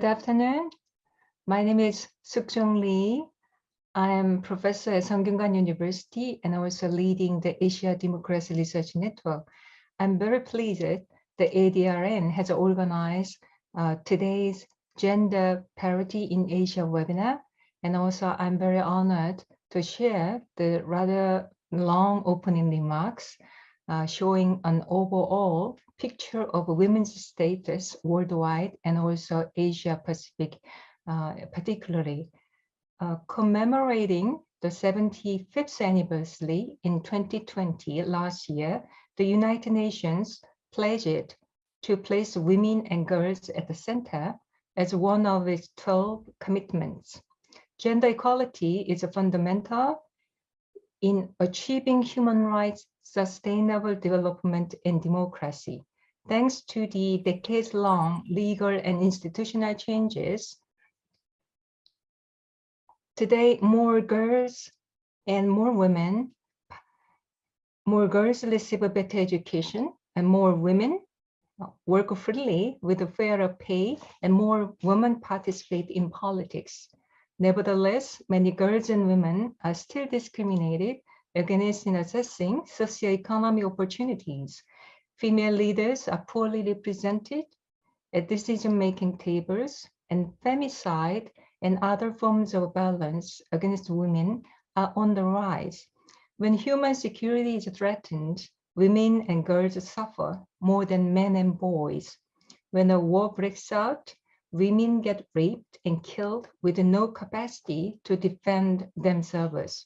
Good afternoon. My name is Suk-Jung Lee. I am professor at Sungkyunkwan University and also leading the Asia Democracy Research Network. I'm very pleased that the ADRN has organized today's Gender Parity in Asia webinar. And also I'm very honored to share the rather long opening remarks showing an overall picture of women's status worldwide and also Asia Pacific particularly. Commemorating the 75th anniversary in 2020, last year, the United Nations pledged to place women and girls at the center as one of its 12 commitments. Gender equality is fundamental in achieving human rights, sustainable development, and democracy. Thanks to the decades-long legal and institutional changes, today more girls receive a better education, and more women work freely with a fairer pay, and more women participate in politics. Nevertheless, many girls and women are still discriminated against in assessing socio-economic opportunities. Female leaders are poorly represented at decision-making tables, and femicide and other forms of violence against women are on the rise. When human security is threatened, women and girls suffer more than men and boys. When a war breaks out, women get raped and killed with no capacity to defend themselves.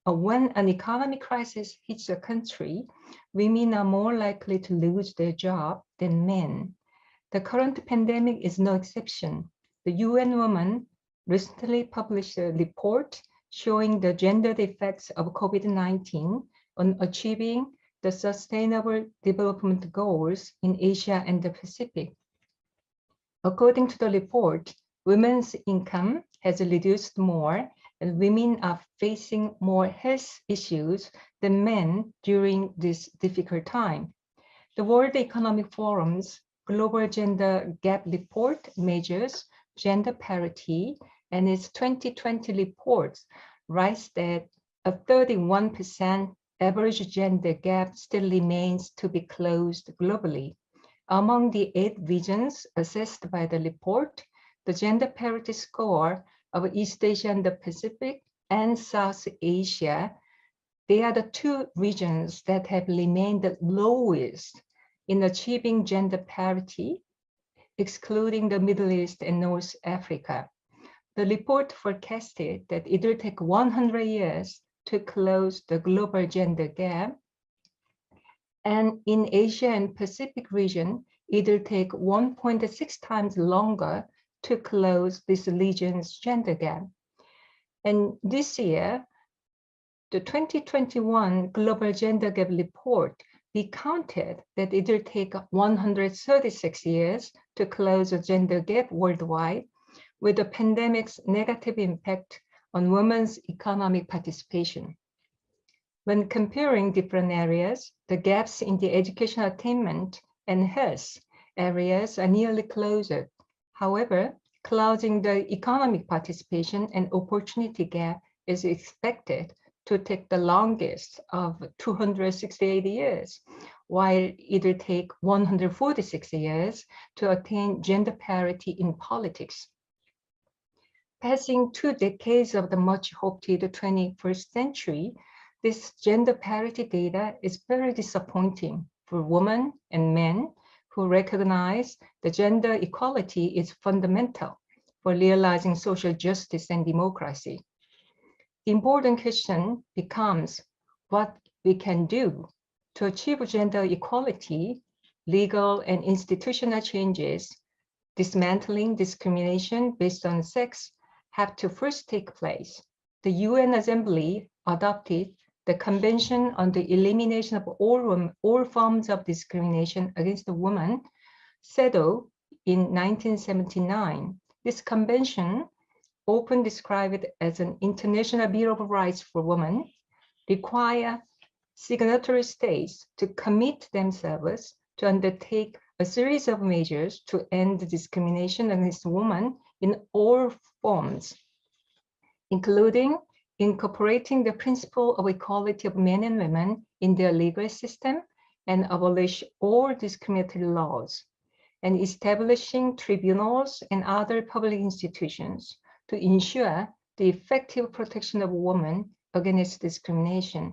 When an economic crisis hits a country, women are more likely to lose their job than men. The current pandemic is no exception. The UN Women recently published a report showing the gendered effects of COVID-19 on achieving the Sustainable Development Goals in Asia and the Pacific. According to the report, women's income has reduced more, and women are facing more health issues than men during this difficult time. The World Economic Forum's Global Gender Gap Report measures gender parity, and its 2020 reports writes that a 31% average gender gap still remains to be closed globally. Among the 8 regions assessed by the report, the gender parity score of East Asia and the Pacific and South Asia, they are the 2 regions that have remained the lowest in achieving gender parity, excluding the Middle East and North Africa. The report forecasted that it will take 100 years to close the global gender gap. And in Asia and Pacific region, it will take 1.6 times longer to close this region's gender gap. And this year, the 2021 Global Gender Gap Report recounted that it will take 136 years to close the gender gap worldwide, with the pandemic's negative impact on women's economic participation. When comparing different areas, the gaps in the educational attainment and health areas are nearly closed. However, closing the economic participation and opportunity gap is expected to take the longest of 268 years, while it will take 146 years to attain gender parity in politics. Passing 2 decades of the much hoped 21st century, this gender parity data is very disappointing for women and men who recognize the gender equality is fundamental for realizing social justice and democracy. The important question becomes what we can do to achieve gender equality, legal and institutional changes. Dismantling discrimination based on sex have to first take place. The UN Assembly adopted the Convention on the Elimination of all forms of discrimination against a woman, CEDAW, in 1979. This convention, often described as an international Bill of Rights for women, require signatory states to commit themselves to undertake a series of measures to end discrimination against women in all forms, including incorporating the principle of equality of men and women in their legal system and abolish all discriminatory laws, and establishing tribunals and other public institutions to ensure the effective protection of women against discrimination,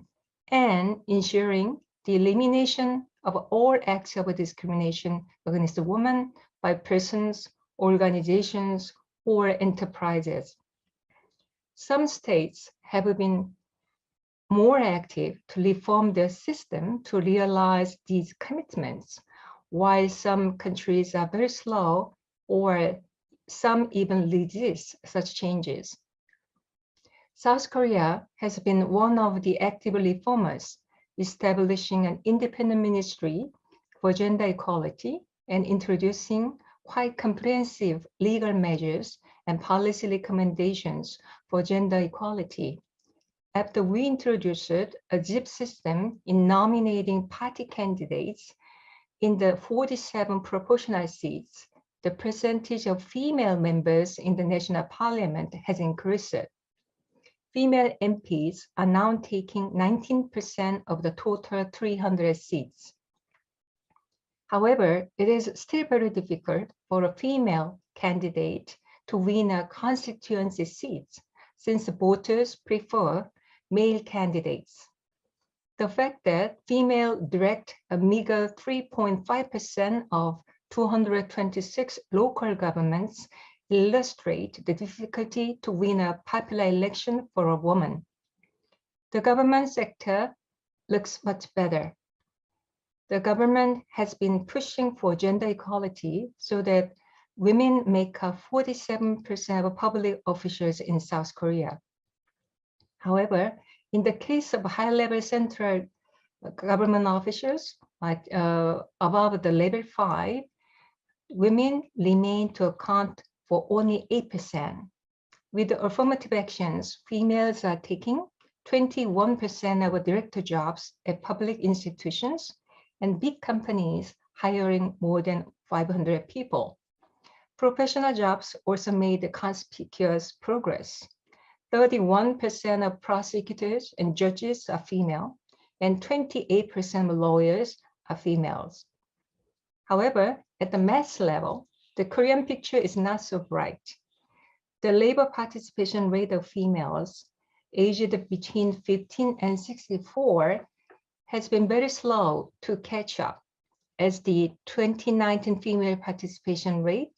and ensuring the elimination of all acts of discrimination against women by persons, organizations, or enterprises. Some states have been more active to reform their system to realize these commitments, while some countries are very slow or some even resist such changes. South Korea has been one of the active reformers, establishing an independent ministry for gender equality and introducing quite comprehensive legal measures and policy recommendations for gender equality. After we introduced a ZIP system in nominating party candidates in the 47 proportional seats, the percentage of female members in the national parliament has increased. Female MPs are now taking 19% of the total 300 seats. However, it is still very difficult for a female candidate to win a constituency seat, since voters prefer male candidates. The fact that female direct a meager 3.5% of 226 local governments illustrate the difficulty to win a popular election for a woman. The government sector looks much better. The government has been pushing for gender equality so that women make up 47% of public officials in South Korea. However, in the case of high-level central government officials, above the level 5, women remain to account for only 8%. With the affirmative actions, females are taking 21% of director jobs at public institutions and big companies hiring more than 500 people. Professional jobs also made conspicuous progress. 31% of prosecutors and judges are female, and 28% of lawyers are females. However, at the mass level, the Korean picture is not so bright. The labor participation rate of females aged between 15 and 64 has been very slow to catch up, as the 2019 female participation rate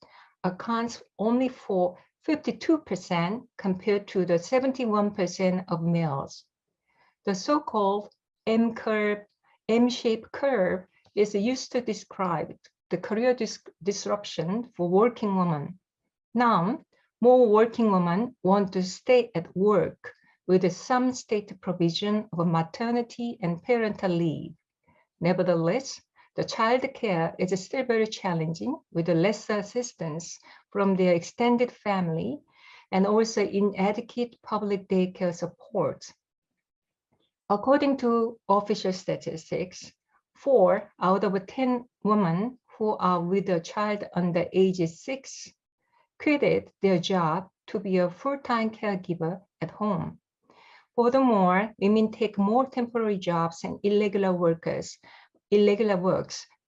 accounts only for 52% compared to the 71% of males. The so-called M-shaped curve is used to describe the career disruption for working women. Now, more working women want to stay at work with some state provision of maternity and parental leave. Nevertheless, the child care is still very challenging with less assistance from their extended family and also inadequate public daycare support. According to official statistics, 4 out of 10 women who are with a child under age 6 quitted their job to be a full-time caregiver at home. Furthermore, women take more temporary jobs and irregular works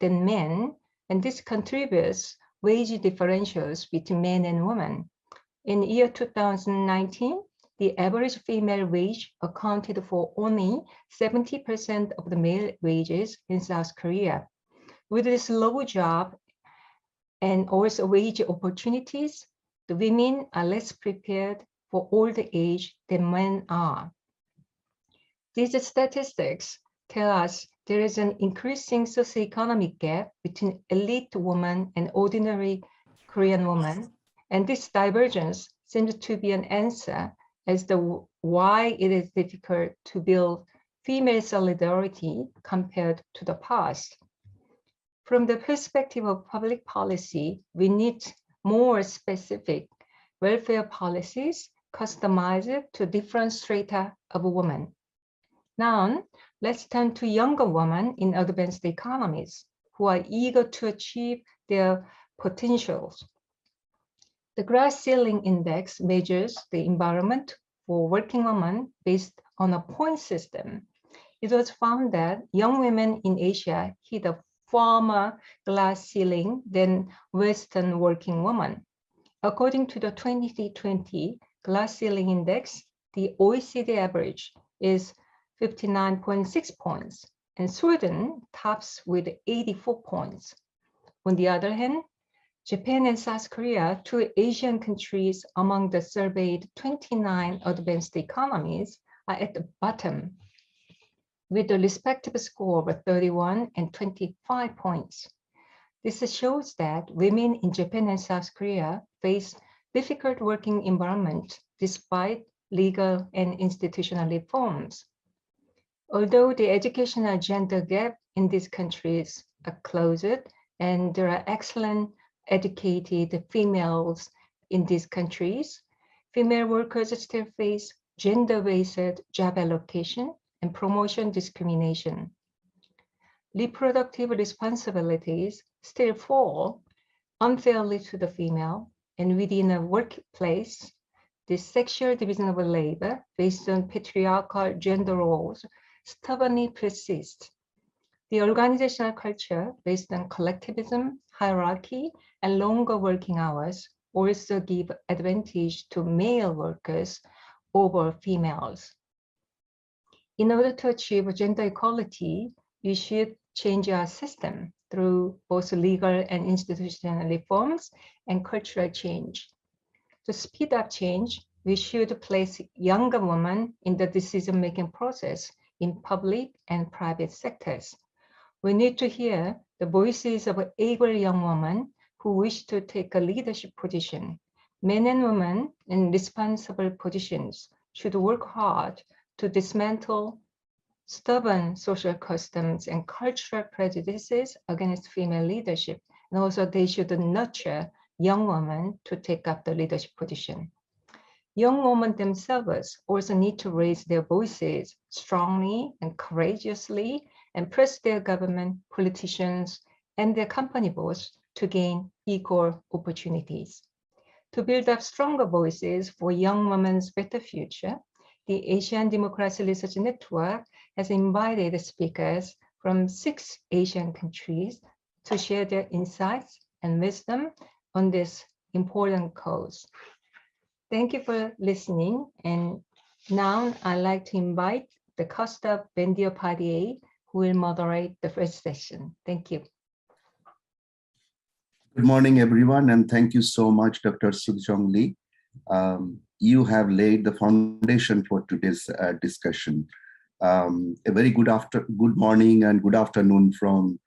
than men, and this contributes wage differentials between men and women. In year 2019, the average female wage accounted for only 70% of the male wages in South Korea. With this low job and also wage opportunities, the women are less prepared for old age than men are. These statistics tell us there is an increasing socio-economic gap between elite women and ordinary Korean women, and this divergence seems to be an answer as to why it is difficult to build female solidarity compared to the past. From the perspective of public policy, we need more specific welfare policies customized to different strata of women. Now, let's turn to younger women in advanced economies. who are eager to achieve their potentials. The Glass Ceiling Index measures the environment for working women based on a point system. It was found that young women in Asia hit a firmer glass ceiling than Western working women. According to the 2020 Glass Ceiling Index, the OECD average is 59.6 points, and Sweden tops with 84 points. On the other hand, Japan and South Korea, two Asian countries among the surveyed 29 advanced economies, are at the bottom, with a respective score of 31 and 25 points. This shows that women in Japan and South Korea face difficult working environment despite legal and institutional reforms. Although the educational gender gap in these countries are closed and there are excellent educated females in these countries, female workers still face gender-based job allocation and promotion discrimination. Reproductive responsibilities still fall unfairly to the female, and within a workplace, the sexual division of labor based on patriarchal gender roles stubbornly persists. The organizational culture based on collectivism, hierarchy, and longer working hours also give advantage to male workers over females. In order to achieve gender equality, we should change our system through both legal and institutional reforms and cultural change. To speed up change, we should place younger women in the decision-making process in public and private sectors. We need to hear the voices of able young women who wish to take a leadership position. Men and women in responsible positions should work hard to dismantle stubborn social customs and cultural prejudices against female leadership. And also they should nurture young women to take up the leadership position. Young women themselves also need to raise their voices strongly and courageously and press their government, politicians, and their company boards to gain equal opportunities. To build up stronger voices for young women's better future, the Asian Democracy Research Network has invited speakers from 6 Asian countries to share their insights and wisdom on this important cause. Thank you for listening. And now I'd like to invite the Costa Bandyopadhyay, who will moderate the first session. Thank you. Good morning, everyone, and thank you so much, Dr. Suk-Jong Lee. You have laid the foundation for today's discussion. A very good morning and good afternoon from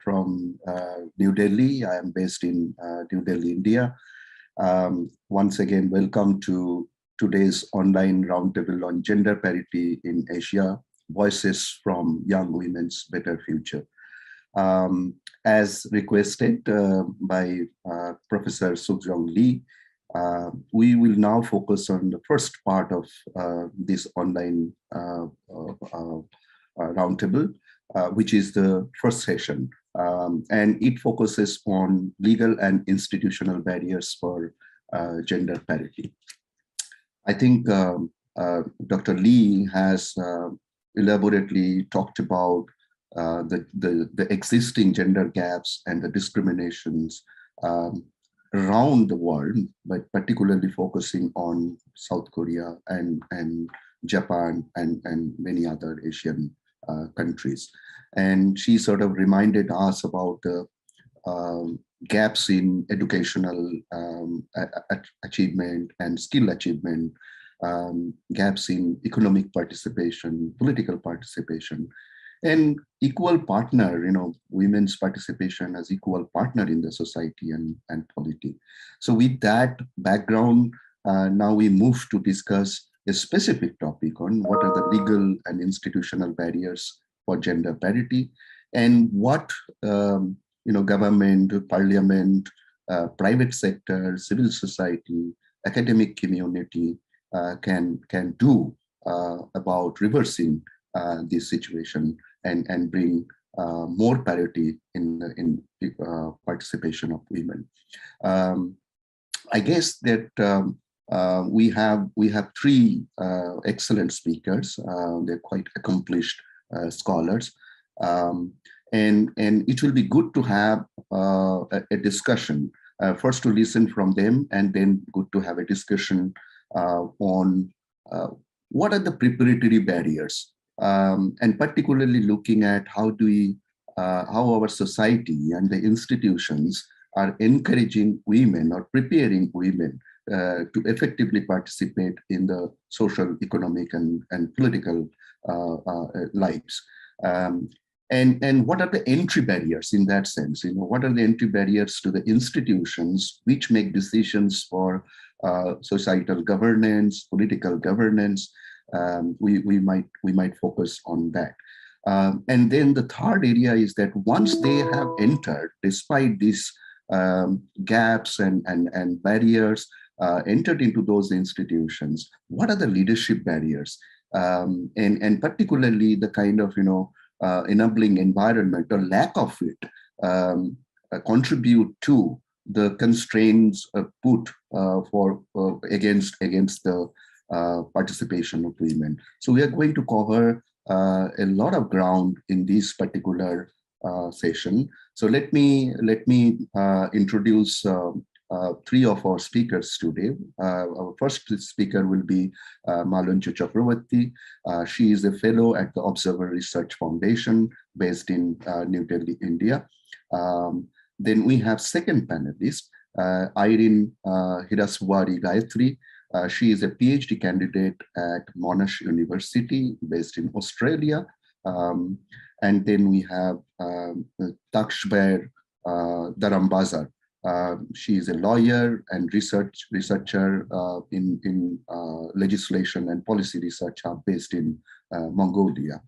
New Delhi. I am based in New Delhi, India. Once again, welcome to today's online roundtable on gender parity in Asia, Voices from Young Women's Better Future. As requested by Professor Suk-Jong Lee, we will now focus on the first part of this online roundtable, which is the first session. And it focuses on legal and institutional barriers for gender parity. I think Dr. Lee has elaborately talked about the existing gender gaps and the discriminations around the world, but particularly focusing on South Korea and Japan and many other Asian countries. And she sort of reminded us about the gaps in educational achievement and skill achievement, gaps in economic participation, political participation, and equal partner, women's participation as equal partner in the society and polity. So with that background, now we move to discuss a specific topic on what are the legal and institutional barriers for gender parity, and what government, parliament, private sector, civil society, academic community can do about reversing this situation and bring more parity in participation of women. I guess that we have three excellent speakers. They're quite accomplished scholars, and it will be good to have a discussion. First to listen from them, and then good to have a discussion on what are the preparatory barriers, and particularly looking at how our society and the institutions are encouraging women or preparing women to effectively participate in the social, economic, and political lives. And what are the entry barriers in that sense? What are the entry barriers to the institutions which make decisions for societal governance, political governance? We might focus on that. And then the third area is that once they have entered, despite these gaps and barriers, entered into those institutions, what are the leadership barriers? And particularly the kind of enabling environment or lack of it contribute to the constraints put against the participation of women. So we are going to cover a lot of ground in this particular session. So let me introduce three of our speakers today. Our first speaker will be Malancho Chakravarti. She is a fellow at the Observer Research Foundation based in New Delhi, India. Then we have second panelist, Irene Hiraswari Gayatri. She is a PhD candidate at Monash University based in Australia. And then we have Takshbir Darambazar. She is a lawyer and researcher in legislation and policy research based in Mongolia.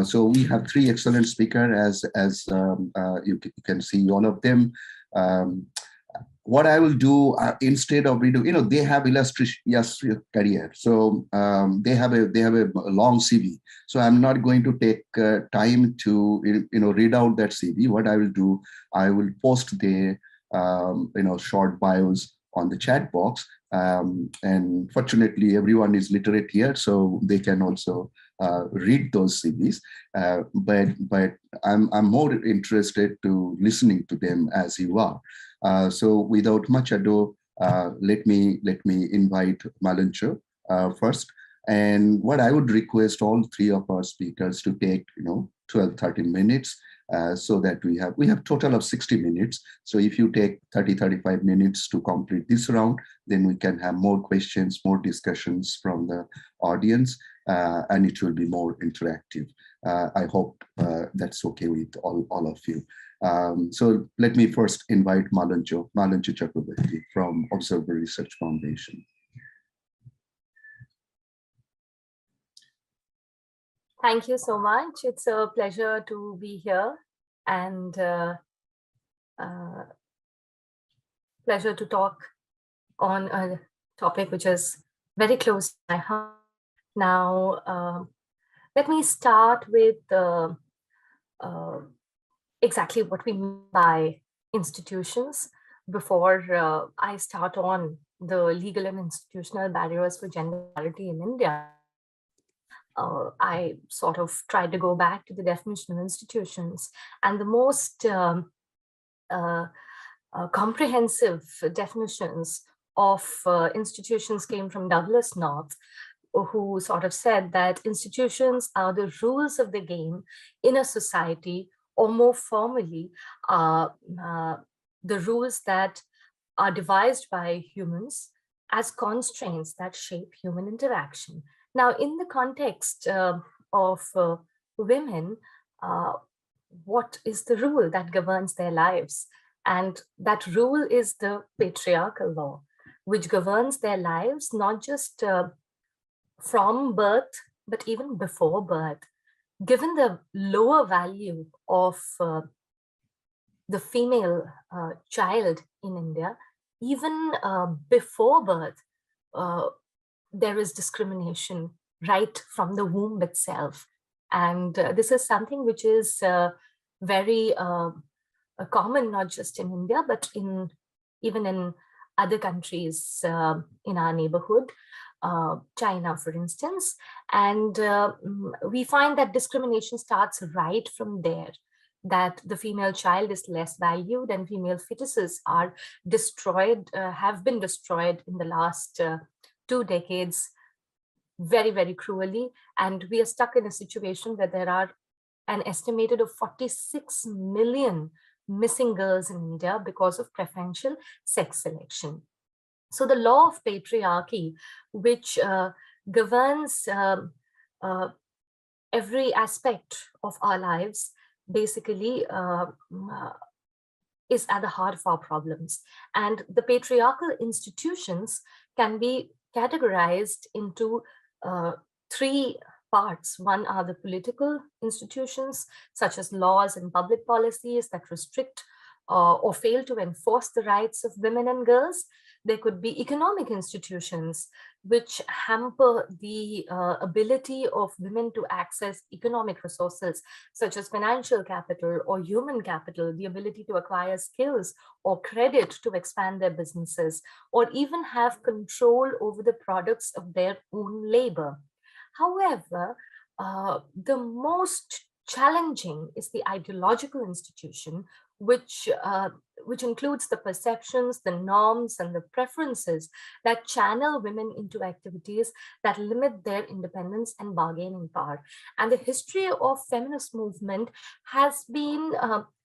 So we have three excellent speakers, as you can see all of them. What I will do instead of reading, they have illustrious career, so they have a long CV. So I'm not going to take time to read out that CV. What I will do, I will post their short bios on the chat box. And fortunately, everyone is literate here, so they can also read those CVs. But I'm more interested to listening to them as you are. So without much ado, let me invite Malancho first. And what I would request all three of our speakers to take 12-13 minutes, so that we have total of 60 minutes. So if you take 30-35 minutes to complete this round, then we can have more questions, more discussions from the audience, and it will be more interactive. I hope that's okay with all of you. So let me first invite Malancho Chakravarti from Observer Research Foundation. Thank you so much. It's a pleasure to be here, and pleasure to talk on a topic which is very close to my heart. Now, let me start with exactly what we mean by institutions before I start on the legal and institutional barriers for gender parity in India. I sort of tried to go back to the definition of institutions, and the most comprehensive definitions of institutions came from Douglas North, who sort of said that institutions are the rules of the game in a society, or more formally, the rules that are devised by humans as constraints that shape human interaction. Now, in the context of women, what is the rule that governs their lives? And that rule is the patriarchal law, which governs their lives not just from birth, but even before birth. Given the lower value of the female child in India, even before birth, there is discrimination right from the womb itself. And this is something which is very common, not just in India, but even in other countries in our neighborhood, China, for instance. And we find that discrimination starts right from there, that the female child is less valued and female fetuses are destroyed, have been destroyed in the last 2 decades very, very cruelly. And we are stuck in a situation where there are an estimated of 46 million missing girls in India because of preferential sex selection. So the law of patriarchy, which governs every aspect of our lives, basically is at the heart of our problems. And the patriarchal institutions can be categorized into 3 parts. One are the political institutions, such as laws and public policies that restrict or fail to enforce the rights of women and girls. There could be economic institutions which hamper the ability of women to access economic resources, such as financial capital or human capital, the ability to acquire skills or credit to expand their businesses, or even have control over the products of their own labor. However, the most challenging is the ideological institution, which includes the perceptions, the norms, and the preferences that channel women into activities that limit their independence and bargaining power. And the history of feminist movement has been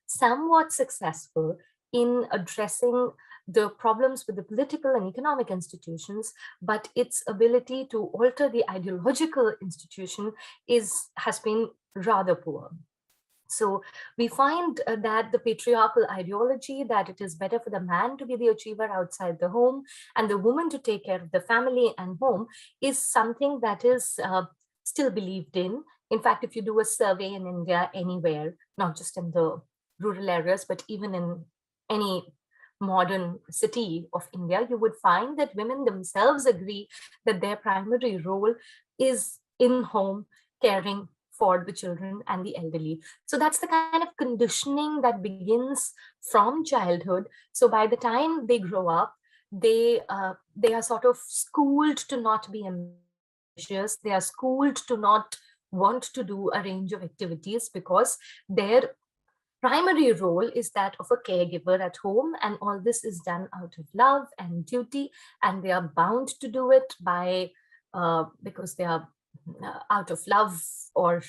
somewhat successful in addressing the problems with the political and economic institutions, but its ability to alter the ideological institution has been rather poor. So we find that the patriarchal ideology that it is better for the man to be the achiever outside the home and the woman to take care of the family and home is something that is still believed in. In fact, if you do a survey in India anywhere, not just in the rural areas, but even in any modern city of India, you would find that women themselves agree that their primary role is in home, caring for the children and the elderly. So that's the kind of conditioning that begins from childhood. So by the time they grow up, they are sort of schooled to not be ambitious. They are schooled to not want to do a range of activities because their primary role is that of a caregiver at home, and all this is done out of love and duty, and they are bound to do it by because they are out of love or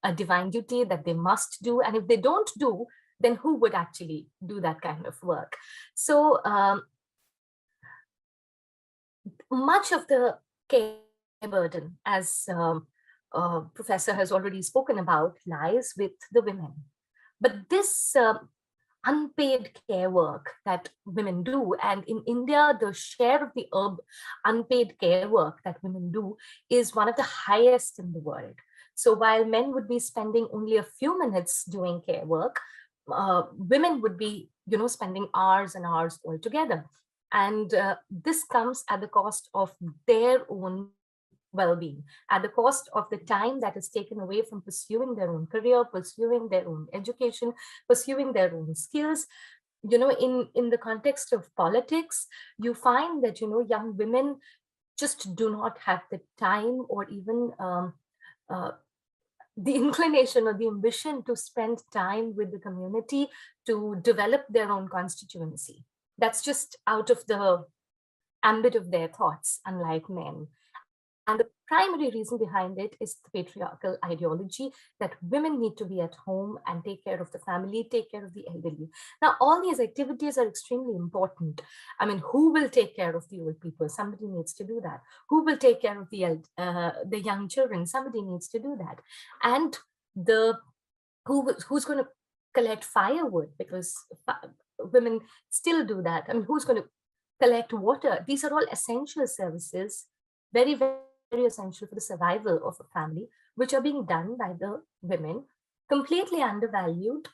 a divine duty that they must do. And if they don't do, then who would actually do that kind of work? So much of the care burden, as Professor has already spoken about, lies with the women. But this unpaid care work that women do, and in India, the share of the unpaid care work that women do is one of the highest in the world. So while men would be spending only a few minutes doing care work, women would be, spending hours and hours altogether. And this comes at the cost of their own well-being, at the cost of the time that is taken away from pursuing their own career, pursuing their own education, pursuing their own skills. In the context of politics, you find that, young women just do not have the time or even the inclination or the ambition to spend time with the community to develop their own constituency. That's just out of the ambit of their thoughts, unlike men. And the primary reason behind it is the patriarchal ideology that women need to be at home and take care of the family, take care of the elderly. Now, all these activities are extremely important. I mean, who will take care of the old people? Somebody needs to do that. Who will take care of the young children? Somebody needs to do that. And who's going to collect firewood? Because women still do that. I mean, who's going to collect water? These are all essential services, very, very essential for the survival of a family, which are being done by the women, completely undervalued,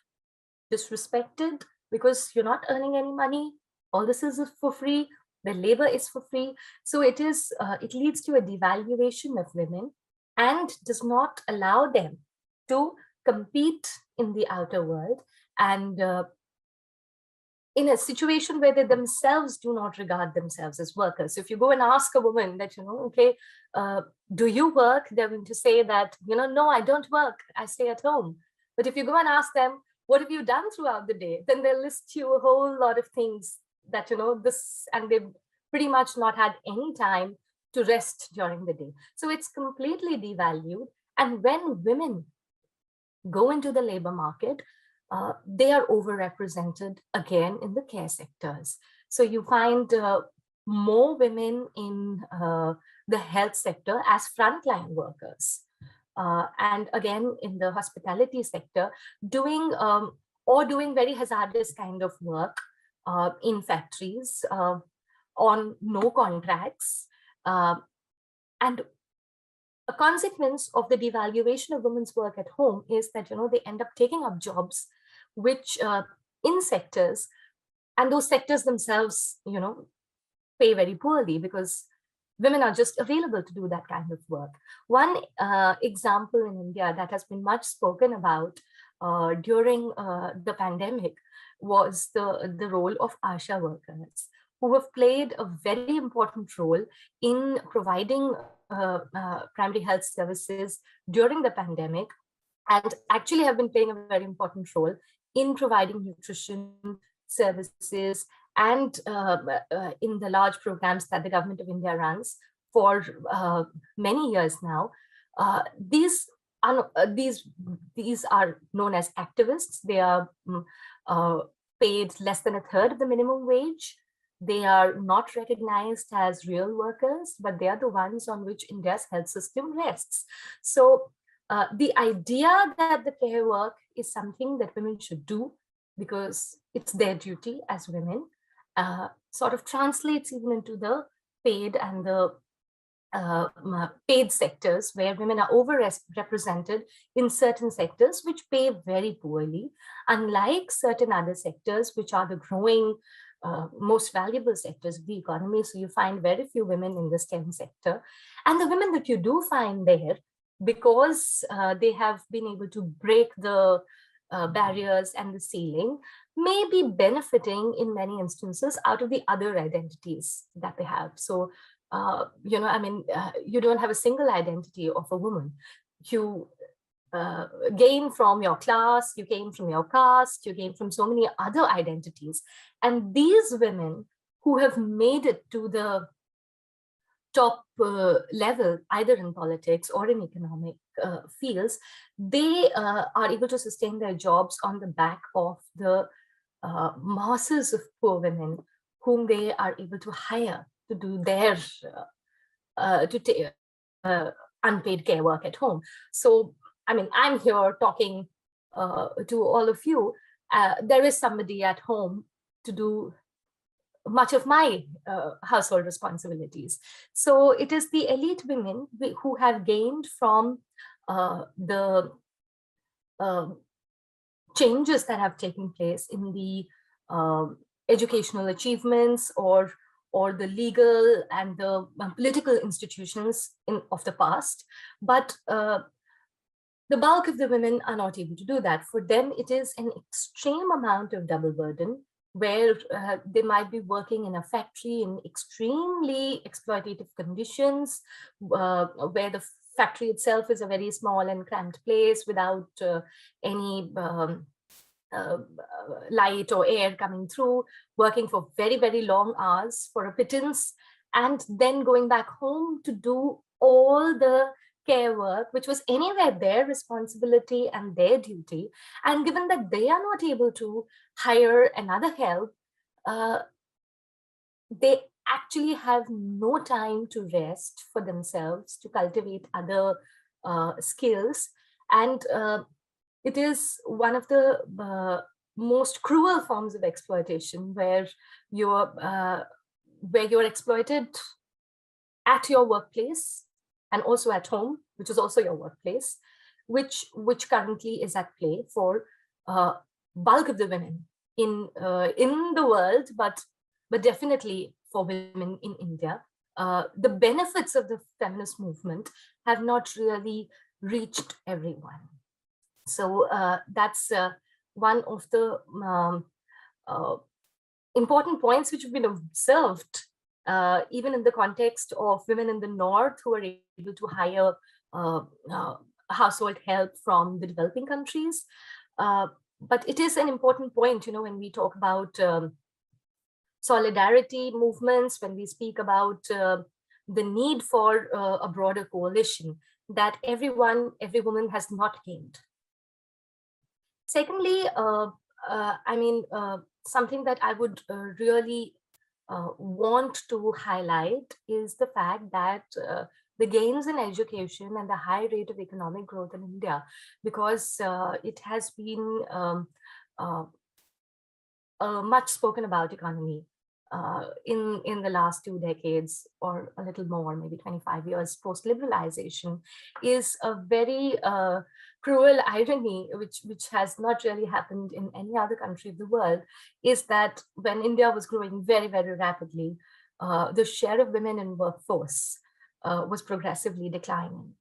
disrespected, because you're not earning any money. All this is for free. The labor is for free. So it leads to a devaluation of women and does not allow them to compete in the outer world, and in a situation where they themselves do not regard themselves as workers. So if you go and ask a woman that, okay, do you work? They're going to say that, no, I don't work. I stay at home. But if you go and ask them, what have you done throughout the day? Then they'll list you a whole lot of things that, this, and they've pretty much not had any time to rest during the day. So it's completely devalued. And when women go into the labor market, they are overrepresented again in the care sectors. So you find more women in the health sector as frontline workers. And again, in the hospitality sector, doing very hazardous kind of work in factories on no contracts. And a consequence of the devaluation of women's work at home is that, they end up taking up jobs which in sectors, and those sectors themselves, pay very poorly because women are just available to do that kind of work. One example in India that has been much spoken about during the pandemic was the role of ASHA workers, who have played a very important role in providing primary health services during the pandemic, and actually have been playing a very important role in providing nutrition services and in the large programs that the government of India runs for many years now. These are known as activists. They are paid less than a third of the minimum wage. They are not recognized as real workers, but they are the ones on which India's health system rests. So the idea that the care work is something that women should do because it's their duty as women sort of translates even into the paid and the paid sectors, where women are overrepresented in certain sectors which pay very poorly, unlike certain other sectors which are the growing most valuable sectors of the economy. So you find very few women in the STEM sector, and the women that you do find there, because they have been able to break the barriers and the ceiling, may be benefiting in many instances out of the other identities that they have. So, you don't have a single identity of a woman. You gain from your class, you gain from your caste, you gain from so many other identities. And these women who have made it to the top level, either in politics or in economic fields, they are able to sustain their jobs on the back of the masses of poor women whom they are able to hire to do their unpaid care work at home. So, I'm here talking to all of you. There is somebody at home to do much of my household responsibilities. So it is the elite women who have gained from the changes that have taken place in the educational achievements or the legal and the political institutions of the past. But the bulk of the women are not able to do that. For them, it is an extreme amount of double burden, where they might be working in a factory in extremely exploitative conditions, where the factory itself is a very small and cramped place without any light or air coming through, working for very, very long hours for a pittance, and then going back home to do all the care work, which was anyway their responsibility and their duty. And given that they are not able to hire another help, they actually have no time to rest for themselves, to cultivate other skills. And it is one of the most cruel forms of exploitation, where you're exploited at your workplace and also at home, which is also your workplace, which currently is at play for bulk of the women in the world, but definitely for women in India. The benefits of the feminist movement have not really reached everyone. So that's one of the uh, important points which have been observed even in the context of women in the North who are able to hire uh, uh, household help from the developing countries. But it is an important point, when we talk about solidarity movements, when we speak about the need for a broader coalition, that every woman has not gained. Secondly, something that I would really want to highlight is the fact that the gains in education and the high rate of economic growth in India, because it has been uh, a much spoken about economy in the last 2 decades or a little more, maybe 25 years post-liberalization, is a very cruel irony, which has not really happened in any other country of the world, is that when India was growing very, very rapidly, the share of women in workforce was progressively declining.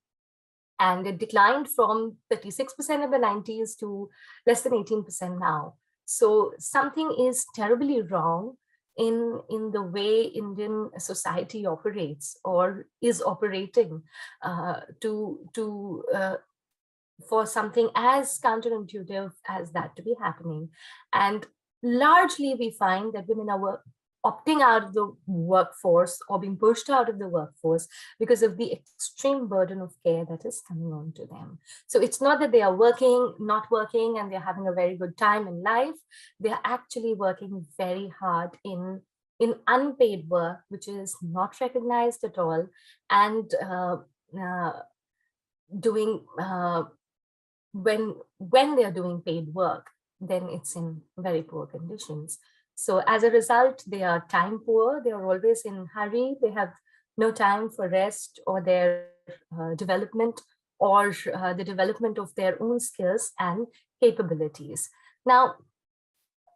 And it declined from 36% in the 90s to less than 18% now. So something is terribly wrong in the way Indian society operates or is operating for something as counterintuitive as that to be happening. And largely we find that women are opting out of the workforce or being pushed out of the workforce because of the extreme burden of care that is coming on to them. So it's not that they are not working, and they're having a very good time in life. They're actually working very hard in unpaid work, which is not recognized at all, and doing when they're doing paid work, then it's in very poor conditions. So as a result, they are time poor, they are always in hurry, they have no time for rest or their development or the development of their own skills and capabilities. Now,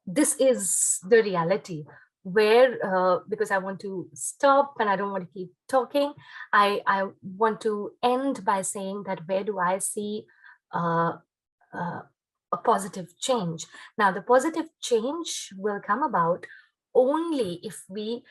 this is the reality where, because I want to stop and I don't want to keep talking, I want to end by saying that where do I see uh, a positive change? Now, the positive change will come about only if we,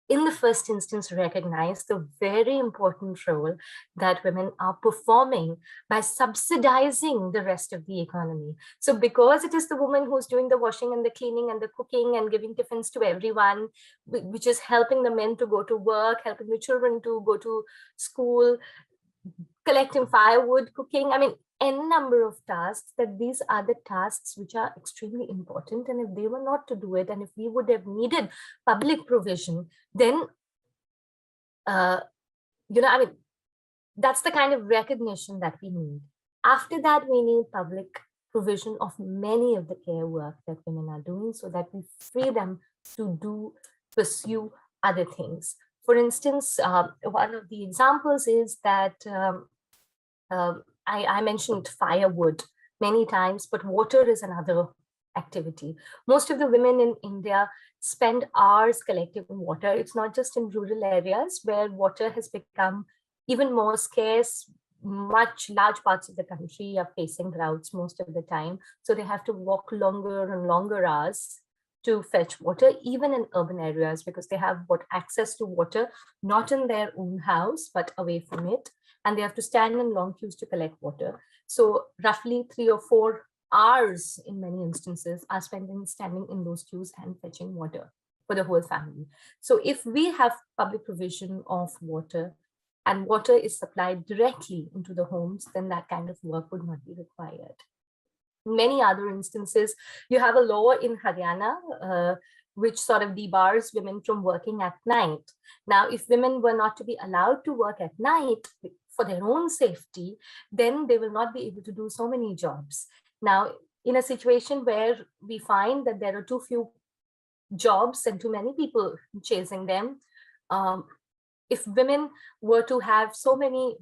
in the first instance, recognize the very important role that women are performing by subsidizing the rest of the economy. So because it is the woman who's doing the washing and the cleaning and the cooking and giving tiffins to everyone, which is helping the men to go to work, helping the children to go to school, collecting firewood, cooking, n number of tasks, that these are the tasks which are extremely important. And if they were not to do it, and if we would have needed public provision, then, that's the kind of recognition that we need. After that, we need public provision of many of the care work that women are doing so that we free them to pursue other things. For instance, one of the examples is that I mentioned firewood many times, but water is another activity. Most of the women in India spend hours collecting water. It's not just in rural areas where water has become even more scarce. Large parts of the country are facing droughts most of the time. So they have to walk longer and longer hours to fetch water, even in urban areas, because they have access to water, not in their own house, but away from it. And they have to stand in long queues to collect water. So roughly 3 or 4 hours in many instances are spent standing in those queues and fetching water for the whole family. So if we have public provision of water and water is supplied directly into the homes, then that kind of work would not be required. In many other instances, you have a law in Haryana which sort of debars women from working at night. Now, if women were not to be allowed to work at night for their own safety, then they will not be able to do so many jobs. Now, in a situation where we find that there are too few jobs and too many people chasing them, if women were to have so many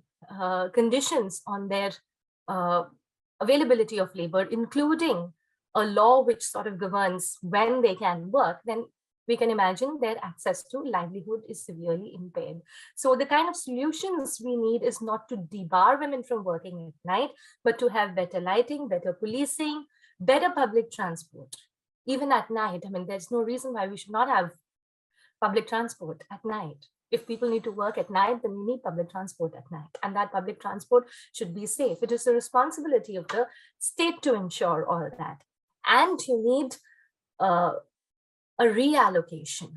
conditions on their availability of labor, including a law which sort of governs when they can work, then we can imagine their access to livelihood is severely impaired. So the kind of solutions we need is not to debar women from working at night, but to have better lighting, better policing, better public transport. Even at night, I mean, there's no reason why we should not have public transport at night. If people need to work at night, then we need public transport at night. And that public transport should be safe. It is the responsibility of the state to ensure all of that. And you need a reallocation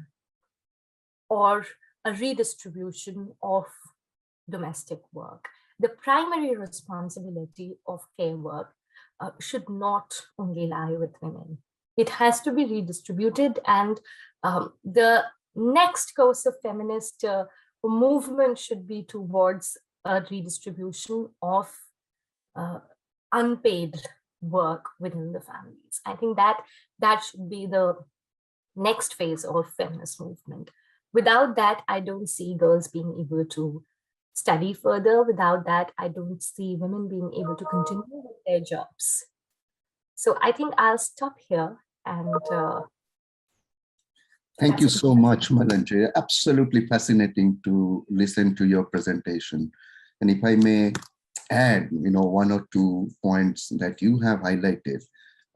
or a redistribution of domestic work. The primary responsibility of care work should not only lie with women. It has to be redistributed, and the next course of feminist movement should be towards a redistribution of unpaid work within the families. I think that should be the next phase of feminist movement. Without that, I don't see girls being able to study further. Without that, I don't see women being able to continue with their jobs. So I think I'll stop here, and thank you so much, Malanjay. Absolutely fascinating to listen to your presentation. And if I may add, one or two points that you have highlighted.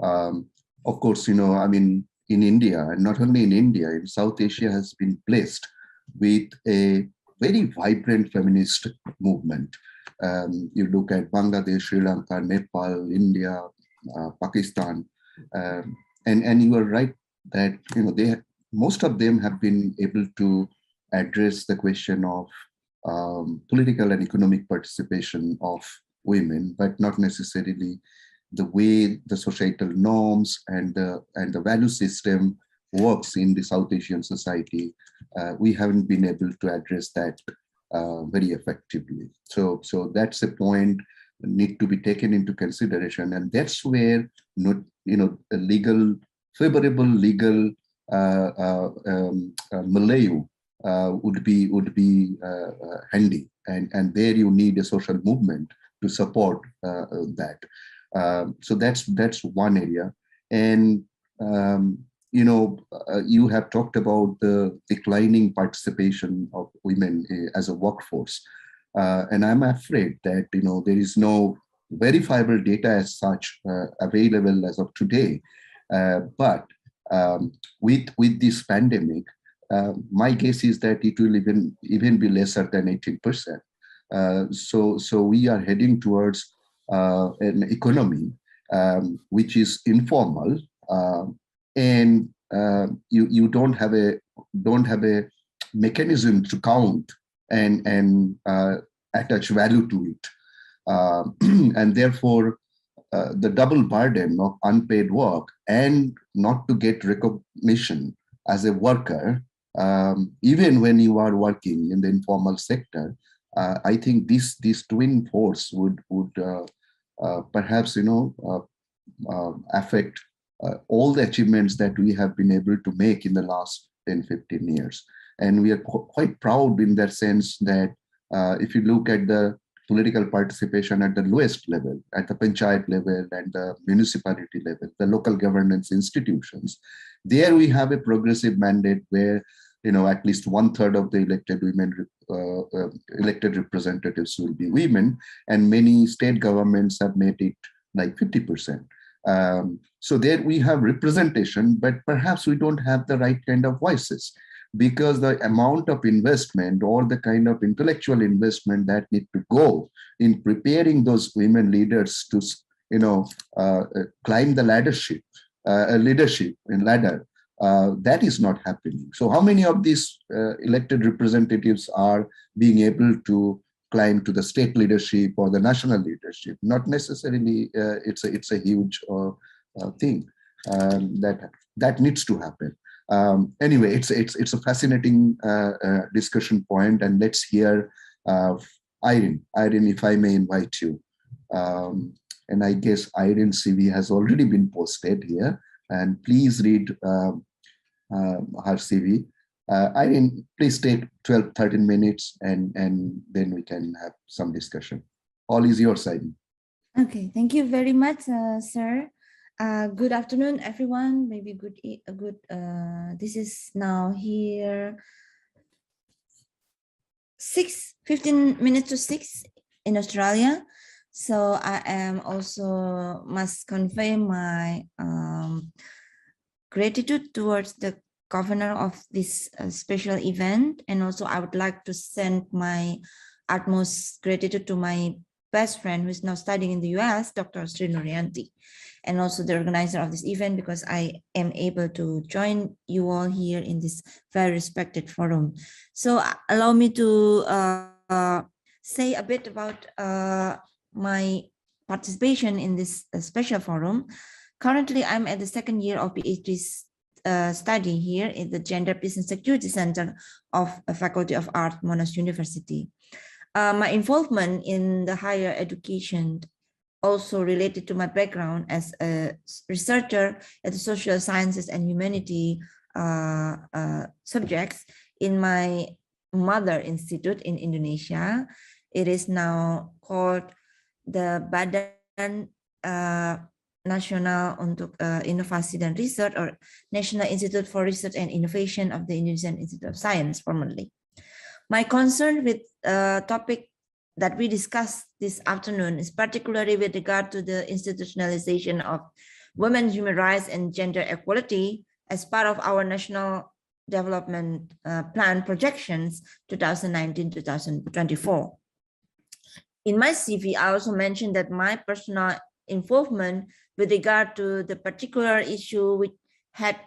Of course, I mean, in India, and not only in India, in South Asia has been blessed with a very vibrant feminist movement. You look at Bangladesh, Sri Lanka, Nepal, India, Pakistan, and you are right that most of them have been able to address the question of political and economic participation of women, but not necessarily the way the societal norms and the value system works in the South Asian society. We haven't been able to address that very effectively. So that's a point that need to be taken into consideration, and that's where favorable legal milieu would be handy, and there you need a social movement to support that. So that's one area. And you have talked about the declining participation of women as a workforce, and I'm afraid that there is no verifiable data as such available as of today. But with this pandemic, my guess is that it will even be lesser than 18%. So we are heading towards an economy which is informal, and you don't have a mechanism to count and attach value to it, and therefore the double burden of unpaid work and not to get recognition as a worker, even when you are working in the informal sector. I think this twin force would perhaps affect all the achievements that we have been able to make in the last 10-15 years. And we are quite proud in that sense that if you look at the political participation at the lowest level, at the panchayat level and the municipality level, the local governance institutions, there we have a progressive mandate where at least 1/3 of the elected representatives will be women, and many state governments have made it like 50%. So there we have representation, but perhaps we don't have the right kind of voices, because the amount of investment or the kind of intellectual investment that need to go in preparing those women leaders to climb the leadership ladder, that is not happening. So how many of these elected representatives are being able to climb to the state leadership or the national leadership? Not necessarily. It's a huge thing that needs to happen. Anyway, it's a fascinating discussion point, and let's hear Irene. Irene, if I may invite you. And I guess Irene's CV has already been posted here, and please read her CV. Irene, please take 12-13 minutes, and then we can have some discussion. All is your side. Okay, thank you very much, sir. Good afternoon, everyone. Maybe this is now here 15 minutes to 6 in Australia. So I am also must convey my gratitude towards the governor of this special event. And also I would like to send my utmost gratitude to my best friend who is now studying in the US, Dr. Sri Nuryanti, and also the organizer of this event, because I am able to join you all here in this very respected forum. So allow me to say a bit about my participation in this special forum. Currently, I'm at the second year of PhD study here in the Gender, Peace and Security Center of Faculty of Art, Monash University. My involvement in the higher education also related to my background as a researcher at the social sciences and humanity subjects in my mother institute in Indonesia. It is now called the Badan Nasional untuk Inovasi dan Riset, or National Institute for Research and Innovation of the Indonesian Institute of Science, formerly. My concern with topic that we discussed this afternoon is particularly with regard to the institutionalization of women's human rights and gender equality as part of our National Development Plan projections 2019-2024. In my CV, I also mentioned that my personal involvement with regard to the particular issue which had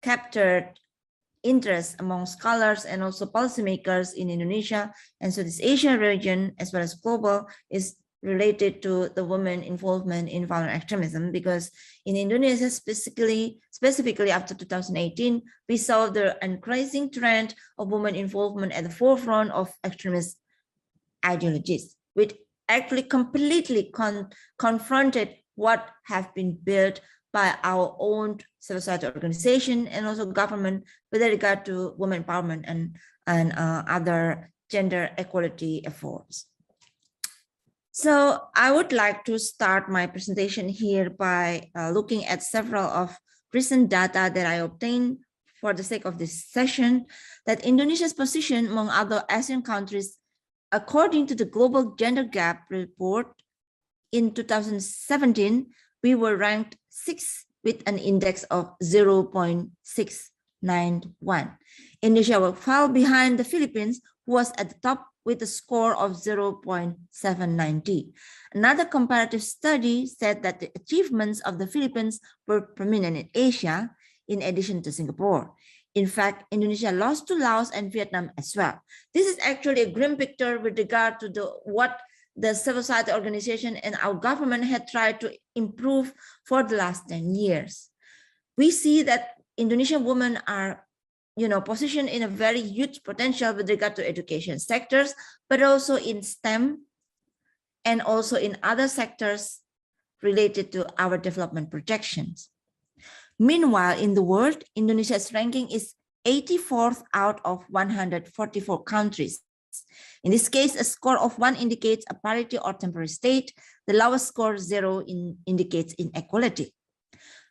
captured interest among scholars and also policymakers in Indonesia and Southeast Asia region, as well as global, is related to the women involvement in violent extremism, because in Indonesia, specifically after 2018, we saw the increasing trend of women involvement at the forefront of extremist ideologies, which actually completely confronted what have been built by our own civil society organization and also government with regard to women empowerment and other gender equality efforts. So I would like to start my presentation here by looking at several of recent data that I obtained for the sake of this session, that Indonesia's position among other Asian countries, according to the Global Gender Gap Report in 2017, we were ranked 6th with an index of 0.691. Indonesia fell behind the Philippines, who was at the top with a score of 0.790. Another comparative study said that the achievements of the Philippines were prominent in Asia, in addition to Singapore. In fact, Indonesia lost to Laos and Vietnam as well. This is actually a grim picture with regard to what the civil society organization and our government had tried to improve for the last 10 years. We see that Indonesian women are, positioned in a very huge potential with regard to education sectors, but also in STEM and also in other sectors related to our development projections. Meanwhile, in the world, Indonesia's ranking is 84th out of 144 countries. In this case, a score of 1 indicates a parity or temporary state. The lowest score, 0, indicates inequality.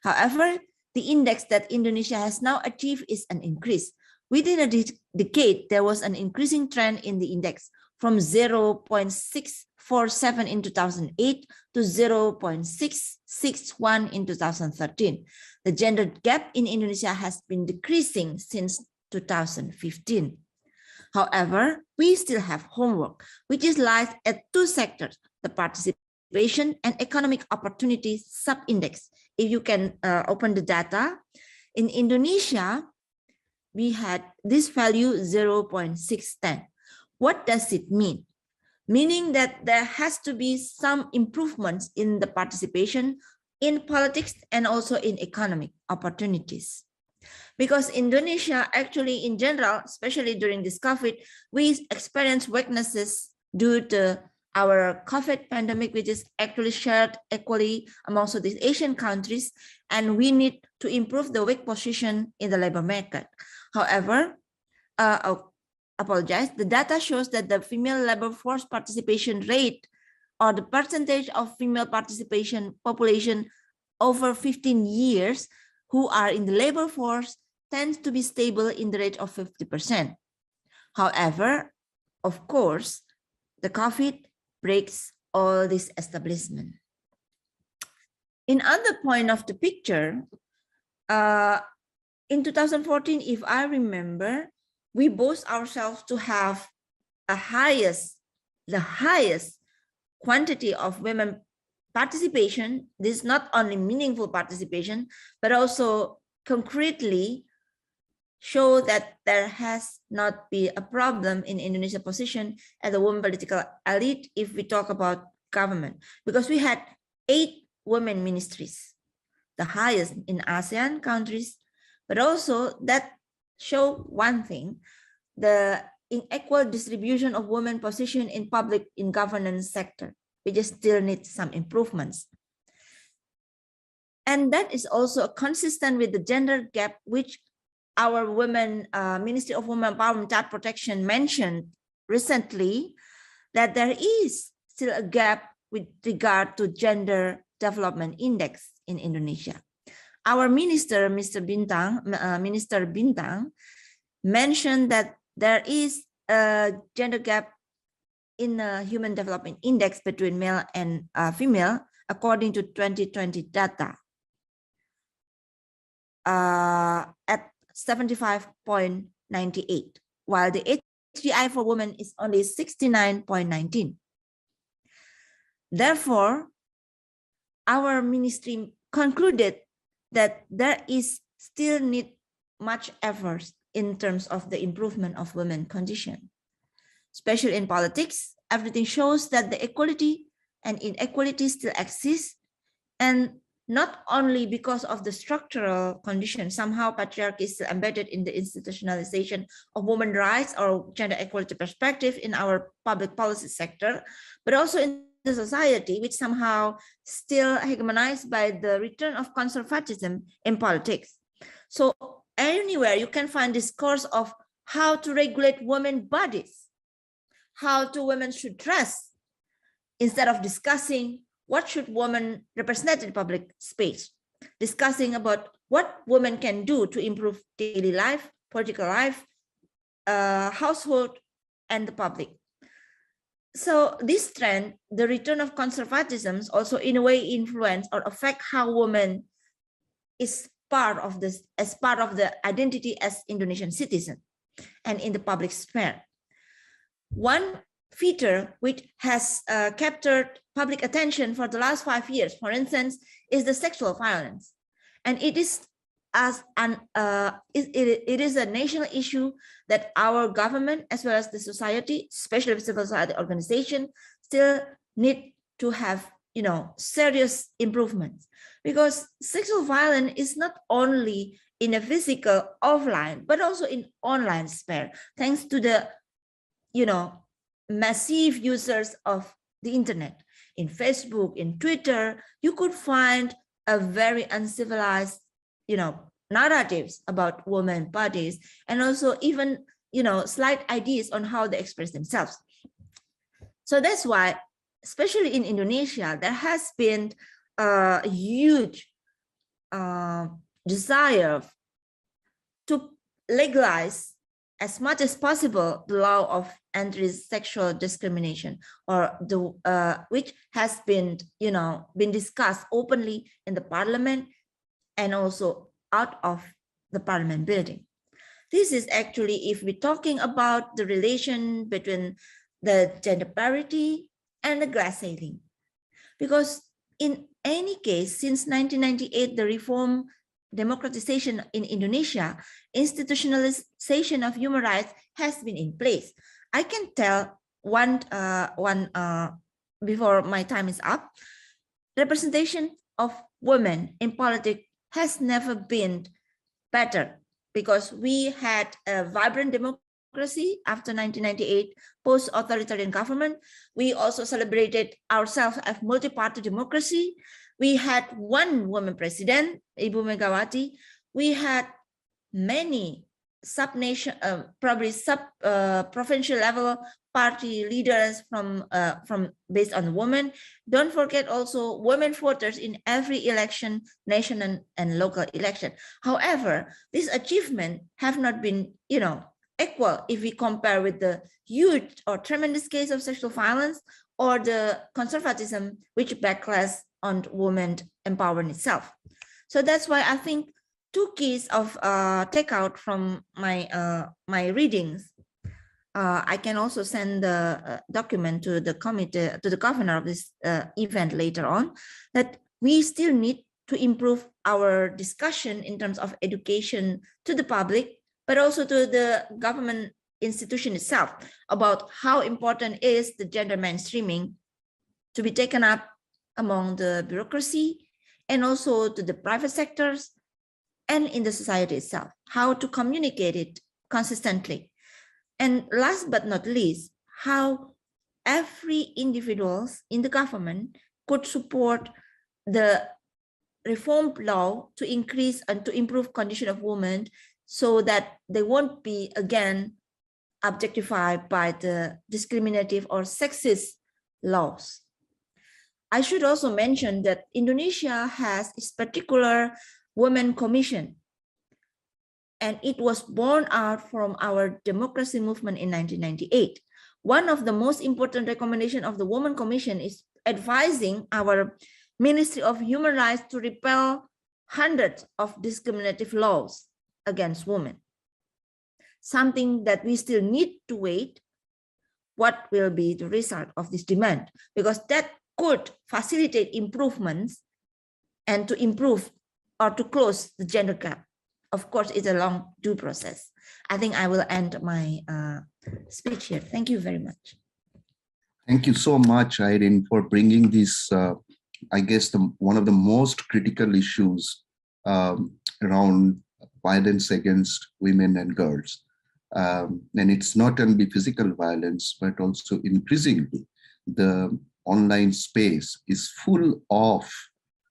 However, the index that Indonesia has now achieved is an increase. Within a decade, there was an increasing trend in the index from 0.647 in 2008 to 0.661 in 2013. The gender gap in Indonesia has been decreasing since 2015. However, we still have homework, which is lies at two sectors, the participation and economic opportunities sub-index. If you can open the data, in Indonesia, we had this value 0.610. What does it mean? Meaning that there has to be some improvements in the participation in politics and also in economic opportunities. Because Indonesia actually in general, especially during this COVID, we experience weaknesses due to our COVID pandemic, which is actually shared equally among Southeast Asian countries, and we need to improve the weak position in the labor market. However, the data shows that the female labor force participation rate, or the percentage of female participation population over 15 years who are in the labor force tends to be stable in the rate of 50%. However, of course, the COVID breaks all this establishment. In other point of the picture, in 2014, if I remember, we boast ourselves to have the highest quantity of women participation. This is not only meaningful participation, but also concretely show that there has not been a problem in Indonesia's position as a woman political elite if we talk about government, because we had 8 women ministries, the highest in ASEAN countries, but also that show one thing, the unequal distribution of women position in public in governance sector. We just still need some improvements. And that is also consistent with the gender gap, which our women, Ministry of Women Empowerment and Child Protection mentioned recently, that there is still a gap with regard to gender development index in Indonesia. Our minister, Minister Bintang, mentioned that there is a gender gap in the Human Development Index between male and female, according to 2020 data, at 75.98, while the HDI for women is only 69.19. Therefore, our ministry concluded that there is still need much effort in terms of the improvement of women condition. Especially in politics, everything shows that the equality and inequality still exist, and not only because of the structural condition, somehow patriarchy is still embedded in the institutionalization of women's rights or gender equality perspective in our public policy sector, but also in the society, which somehow still hegemonized by the return of conservatism in politics. So anywhere you can find discourse of how to regulate women's bodies, how women should dress, instead of discussing what should women represent in public space, discussing about what women can do to improve daily life, political life, household, and the public. So this trend, the return of conservatism, also in a way influence or affect how women is part of this, as part of the identity as Indonesian citizen and in the public sphere. One feature which has captured public attention for the last 5 years, for instance, is the sexual violence, and it is it is a national issue that our government as well as the society, especially civil society organization, still need to have serious improvements, because sexual violence is not only in a physical offline but also in online sphere, thanks to the massive users of the internet. In Facebook, in Twitter, you could find a very uncivilized narratives about women bodies, and also even slight ideas on how they express themselves. So that's why, especially in Indonesia, there has been a huge desire to legalize as much as possible the law of anti-sexual discrimination, or the which has been discussed openly in the parliament and also out of the parliament building. This is actually, if we're talking about the relation between the gender parity and the glass ceiling, because in any case, since 1998, the reform democratization in Indonesia, institutionalization of human rights has been in place. I can tell one before my time is up, representation of women in politics has never been better, because we had a vibrant democracy after 1998, post-authoritarian government. We also celebrated ourselves as multi-party democracy. We had one woman president, Ibu Megawati. We had many probably provincial level party leaders from based on women. Don't forget also women voters in every election, national and local election. However, this achievement have not been, equal if we compare with the huge or tremendous case of sexual violence or the conservatism which backlash on women empowerment itself. So that's why I think two keys of takeout from my readings. I can also send the document to the committee, to the governor of this event later on, that we still need to improve our discussion in terms of education to the public, but also to the government institution itself about how important is the gender mainstreaming to be taken up among the bureaucracy and also to the private sectors and in the society itself, how to communicate it consistently. And last but not least, how every individual in the government could support the reform law to increase and to improve condition of women so that they won't be again objectified by the discriminative or sexist laws. I should also mention that Indonesia has its particular Women Commission, and it was born out from our democracy movement in 1998. One of the most important recommendations of the Women Commission is advising our Ministry of Human Rights to repeal hundreds of discriminative laws against women. Something that we still need to wait what will be the result of this demand, because that could facilitate improvements and to improve or to close the gender gap. Of course, it's a long due process. I think I will end my speech here. Thank you very much. Thank you so much, Irene, for bringing this, I guess, one of the most critical issues around violence against women and girls. And it's not only physical violence, but also increasingly the online space is full of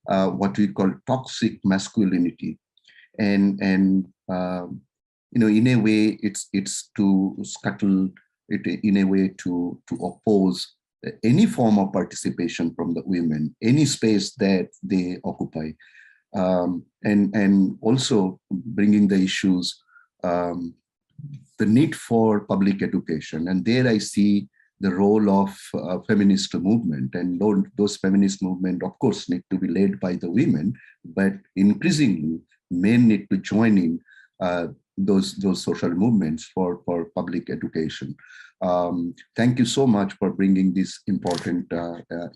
what we call toxic masculinity. And in a way, it's to scuttle it, in a way to oppose any form of participation from the women, any space that they occupy, and also bringing the issues, the need for public education. And there I see the role of feminist movement, and those feminist movement, of course, need to be led by the women, but increasingly men need to join in those social movements for public education. Thank you so much for bringing this important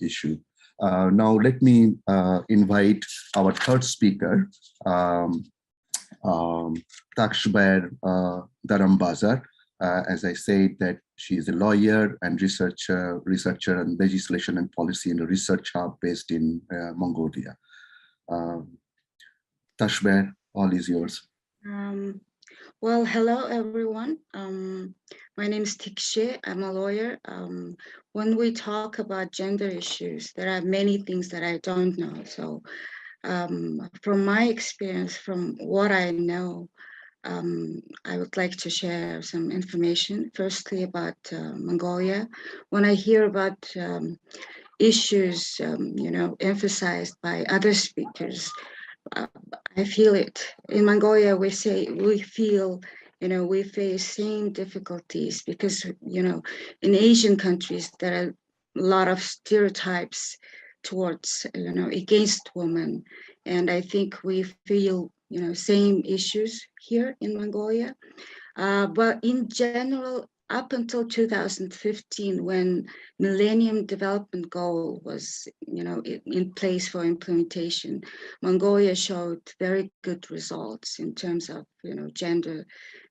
issue. Now let me invite our third speaker, Takshber Darambazar. As I said, that she is a lawyer and researcher on legislation and policy in a research hub based in Mongolia. Takshber, all is yours. Well, hello, everyone. My name is Tikshe. I'm a lawyer. When we talk about gender issues, there are many things that I don't know. So from my experience, from what I know, I would like to share some information. Firstly, about Mongolia. When I hear about issues, emphasized by other speakers, I feel it. In Mongolia, we feel, we face same difficulties because, in Asian countries, there are a lot of stereotypes towards, against women. And I think we feel, same issues here in Mongolia. But in general, up until 2015, when Millennium Development Goal was, in place for implementation, Mongolia showed very good results in terms of, gender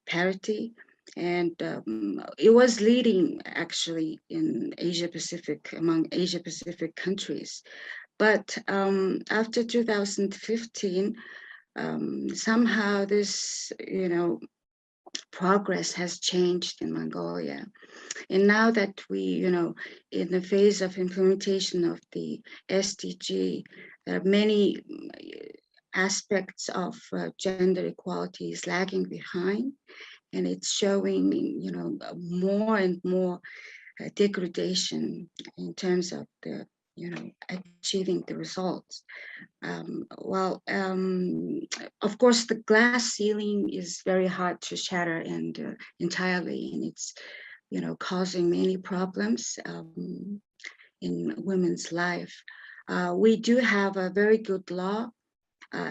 parity. And it was leading actually in Asia Pacific, among Asia Pacific countries. But after 2015, somehow this, progress has changed in Mongolia. And now that we, in the phase of implementation of the SDG, there are many aspects of gender equality is lagging behind, and it's showing, you know, more and more degradation in terms of the, you know, achieving the results. Of course, the glass ceiling is very hard to shatter and entirely, and it's, you know, causing many problems in women's life. We do have a very good law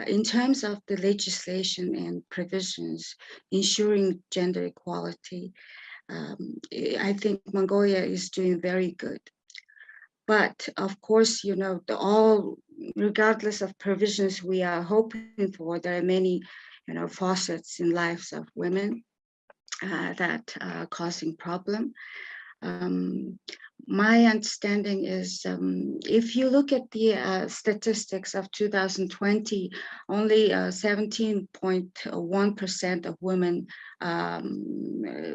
in terms of the legislation and provisions ensuring gender equality. I think Mongolia is doing very good. But of course, you know, regardless of provisions we are hoping for, there are many, you know, facets in lives of women that are causing problem. My understanding is if you look at the statistics of 2020, only 17.1% of women,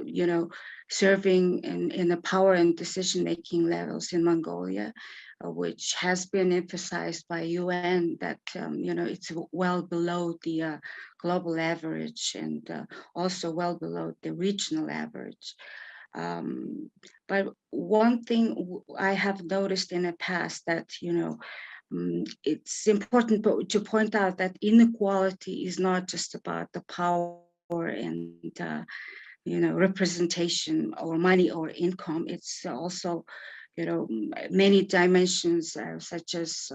you know, serving in the power and decision-making levels in Mongolia, which has been emphasized by UN that, you know, it's well below the global average and also well below the regional average. But one thing I have noticed in the past that, you know, it's important to point out that inequality is not just about the power and, you know, representation or money or income. It's also, you know, many dimensions such as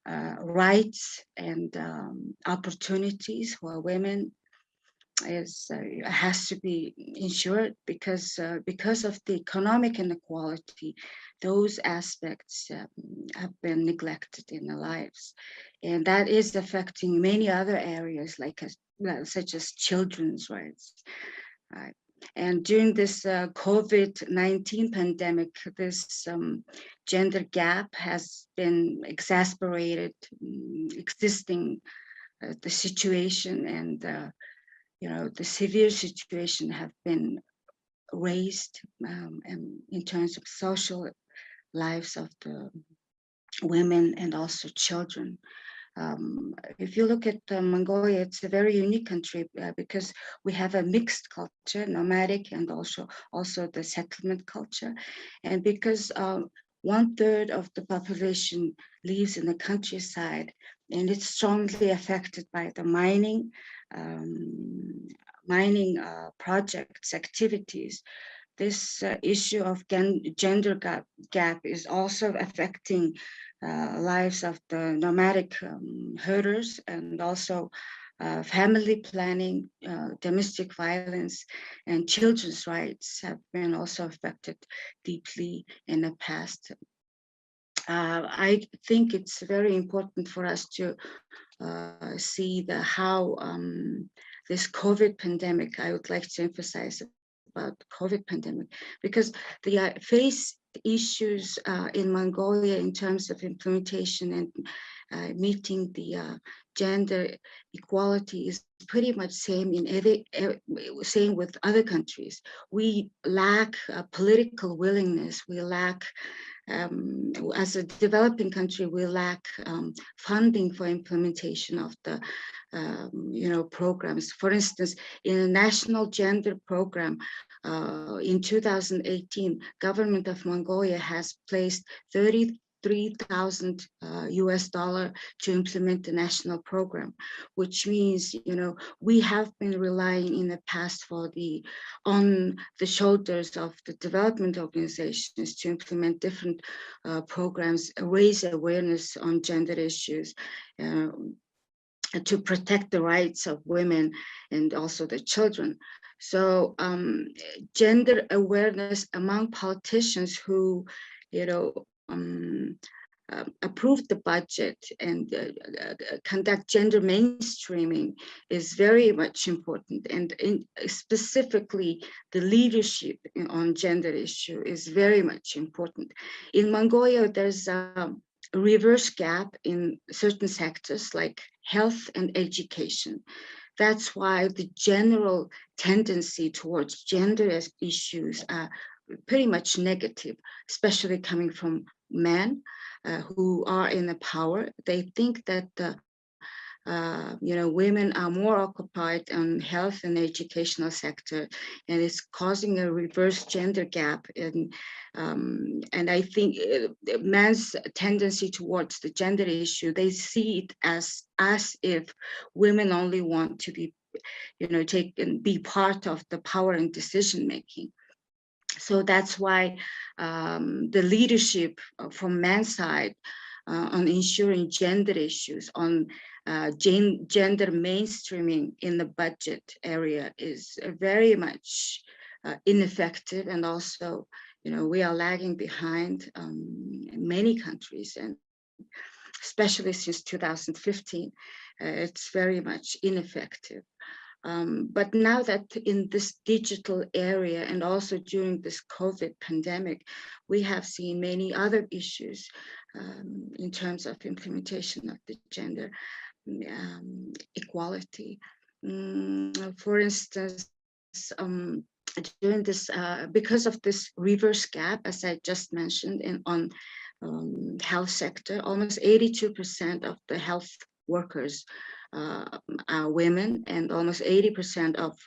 rights and opportunities for women has to be ensured because of the economic inequality. Those aspects have been neglected in their lives, and that is affecting many other areas like such as children's rights. And during this COVID-19 pandemic, this gender gap has been exacerbated, existing the situation, and you know, the severe situation have been raised and in terms of social lives of the women and also children. If you look at Mongolia, it's a very unique country because we have a mixed culture, nomadic and also the settlement culture. And because 1/3 of the population lives in the countryside, and it's strongly affected by the mining projects, activities. This issue of gender gap is also affecting lives of the nomadic herders, and also family planning, domestic violence, and children's rights have been also affected deeply in the past. I think it's very important for us to see how this COVID pandemic, I would like to emphasize about the COVID pandemic, because the face issues in Mongolia in terms of implementation and meeting the gender equality is pretty much same same with other countries. We lack political willingness. We lack as a developing country, we lack funding for implementation of the programs. For instance, in a national gender program in 2018, government of Mongolia has placed $33,000 US to implement the national program, which means, we have been relying in the past on the shoulders of the development organizations to implement different programs, raise awareness on gender issues, to protect the rights of women and also the children. So gender awareness among politicians who, approve the budget and conduct gender mainstreaming is very much important. And specifically, the leadership on gender issue is very much important. In Mongolia, there's a reverse gap in certain sectors like health and education. That's why the general tendency towards gender issues are pretty much negative, especially coming from men who are in the power. They think that women are more occupied on health and educational sector, and it's causing a reverse gender gap. And I think men's tendency towards the gender issue, they see it as if women only want to be, take and be part of the power and decision making. So that's why the leadership from men's side on ensuring gender issues, on gender mainstreaming in the budget area is very much ineffective. And also, we are lagging behind in many countries, and especially since 2015, it's very much ineffective. But now that in this digital area and also during this COVID pandemic, we have seen many other issues in terms of implementation of the gender equality. For instance, during this, because of this reverse gap, as I just mentioned, on health sector, almost 82% of the health workers are women, and almost 80% of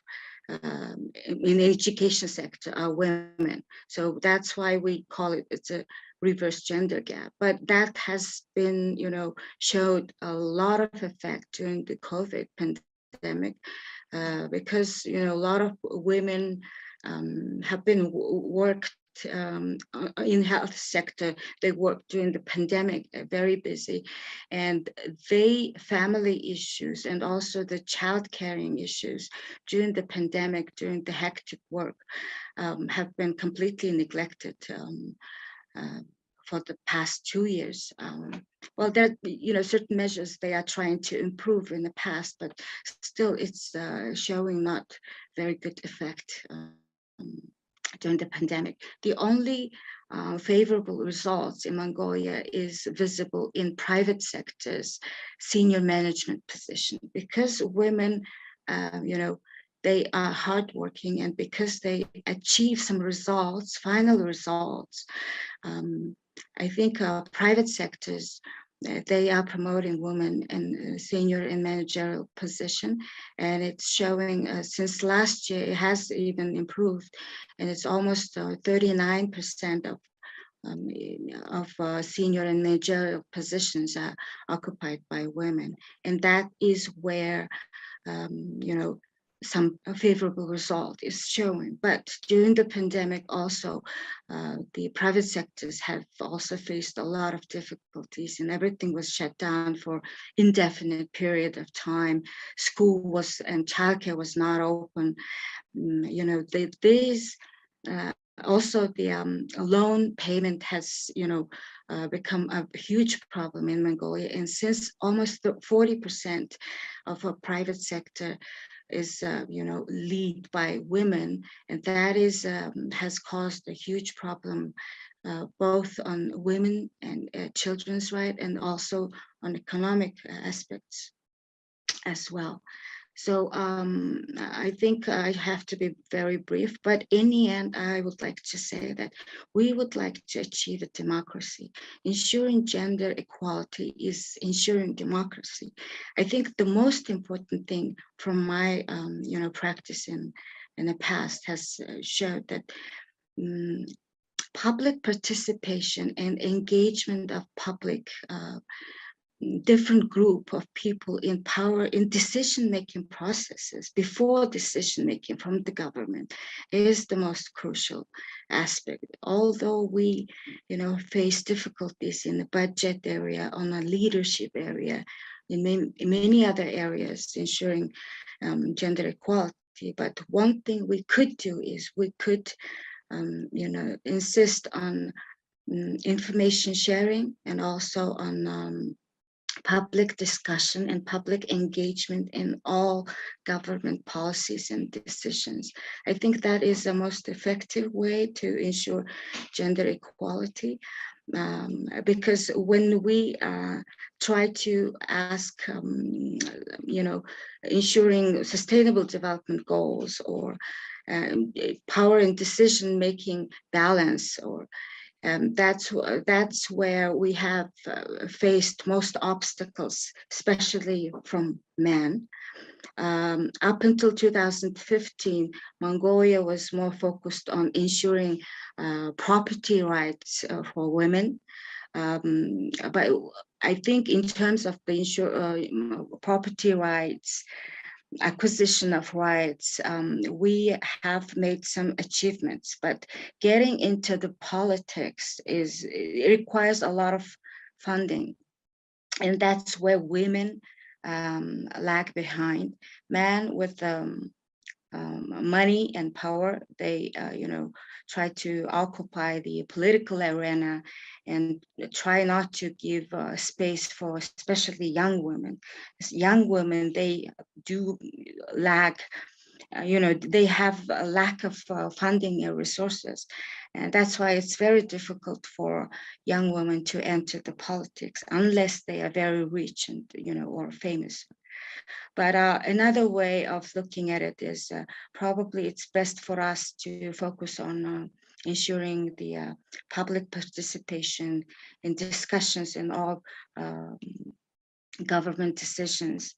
in the education sector are women. So that's why we call it's a reverse gender gap. But that has been, showed a lot of effect during the COVID pandemic, because, a lot of women have been worked in health sector. They worked during the pandemic, very busy, and family issues and also the child caring issues during the pandemic, during the hectic work, have been completely neglected for the past 2 years. Well, there, certain measures they are trying to improve in the past, but still it's showing not very good effect during the pandemic. The only favorable results in Mongolia is visible in private sectors, senior management position, because women, they are hardworking, and because they achieve some results, final results. I think private sectors, they are promoting women in senior and managerial position, and it's showing since last year it has even improved, and it's almost 39% of senior and managerial positions are occupied by women, and that is where some favorable result is showing. But during the pandemic also, the private sectors have also faced a lot of difficulties, and everything was shut down for indefinite period of time. School was, and childcare was not open. Also the loan payment has, become a huge problem in Mongolia. And since almost 40% of our private sector is, lead by women, and that is has caused a huge problem, both on women and children's right, and also on economic aspects as well. So I think I have to be very brief, but in the end, I would like to say that we would like to achieve a democracy. Ensuring gender equality is ensuring democracy. I think the most important thing from my, practice in the past has showed that public participation and engagement of public different group of people in power in decision-making processes before decision-making from the government is the most crucial aspect. Although we, face difficulties in the budget area, on a leadership area, in many other areas, ensuring gender equality. But one thing we could do is we could, insist on information sharing, and also on public discussion and public engagement in all government policies and decisions. I think that is the most effective way to ensure gender equality, because when we try to ask, ensuring sustainable development goals, or power and decision-making balance, or That's where we have faced most obstacles, especially from men. Up until 2015, Mongolia was more focused on ensuring property rights for women. But I think in terms of the property rights, acquisition of rights, we have made some achievements, but getting into the politics it requires a lot of funding. And that's where women lag behind. Men with money and power, they try to occupy the political arena and try not to give space for especially young women. As young women, they do lack, they have a lack of funding and resources. And that's why it's very difficult for young women to enter the politics unless they are very rich and, or famous. But another way of looking at it is probably it's best for us to focus on ensuring the public participation in discussions in all government decisions.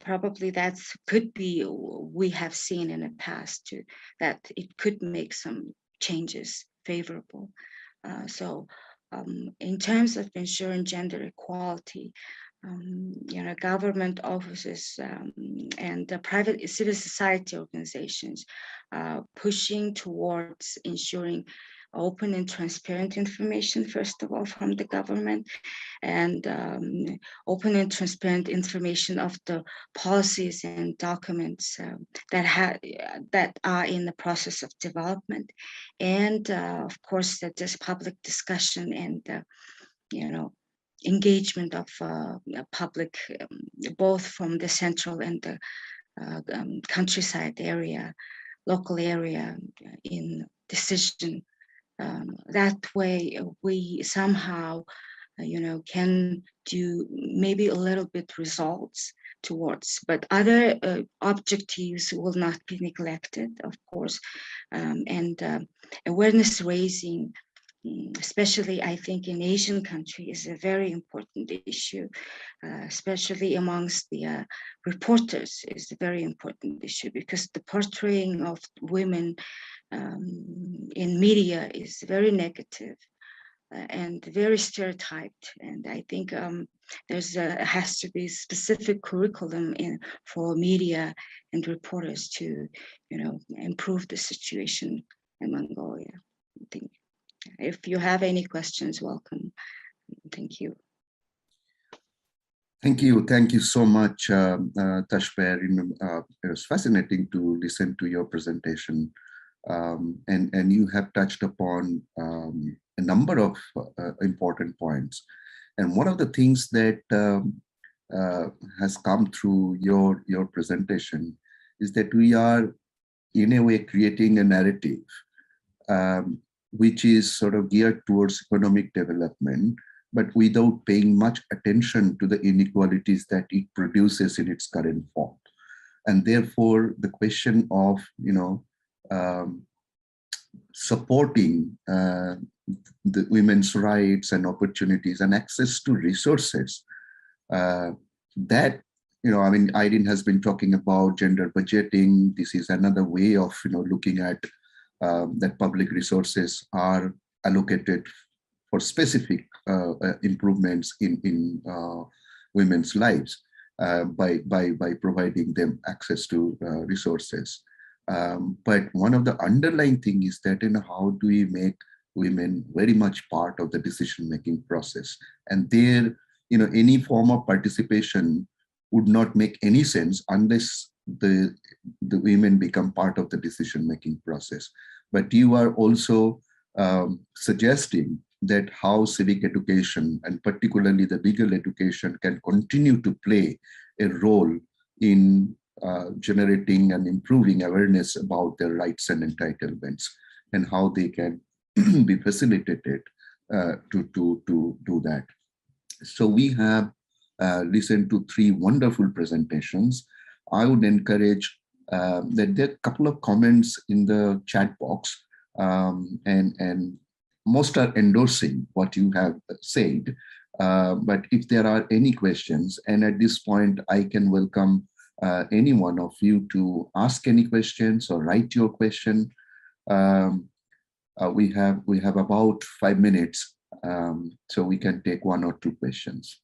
Probably that could be, we have seen in the past that it could make some changes favorable. So in terms of ensuring gender equality, government offices and the private civil society organizations pushing towards ensuring open and transparent information, first of all, from the government, and open and transparent information of the policies and documents that are in the process of development, and of course that this public discussion and engagement of public, both from the central and the countryside area, local area in decision. That way we somehow, can do maybe a little bit results towards, but other objectives will not be neglected, of course, and awareness raising, especially I think in Asian countries, is a very important issue, especially amongst the reporters is a very important issue, because the portraying of women in media is very negative and very stereotyped. And I think has to be specific curriculum for media and reporters to, improve the situation in Mongolia. I think. If you have any questions, welcome. Thank you. Thank you. Thank you so much, Tashber. It was fascinating to listen to your presentation. And you have touched upon a number of important points. And one of the things that has come through your presentation is that we are, in a way, creating a narrative which is sort of geared towards economic development, but without paying much attention to the inequalities that it produces in its current form. And therefore, the question of, supporting the women's rights and opportunities and access to resources, that, Irene has been talking about gender budgeting. This is another way of, looking at that public resources are allocated for specific improvements in women's lives by providing them access to resources. But one of the underlying things is that, how do we make women very much part of the decision-making process? And there, any form of participation would not make any sense unless the women become part of the decision-making process. But you are also suggesting that how civic education, and particularly the legal education, can continue to play a role in generating and improving awareness about their rights and entitlements, and how they can be facilitated to do that. So we have listened to 3 wonderful presentations. I would encourage that there are a couple of comments in the chat box, and most are endorsing what you have said. But if there are any questions, and at this point, I can welcome any one of you to ask any questions or write your question. We have about 5 minutes, so we can take 1 or 2 questions.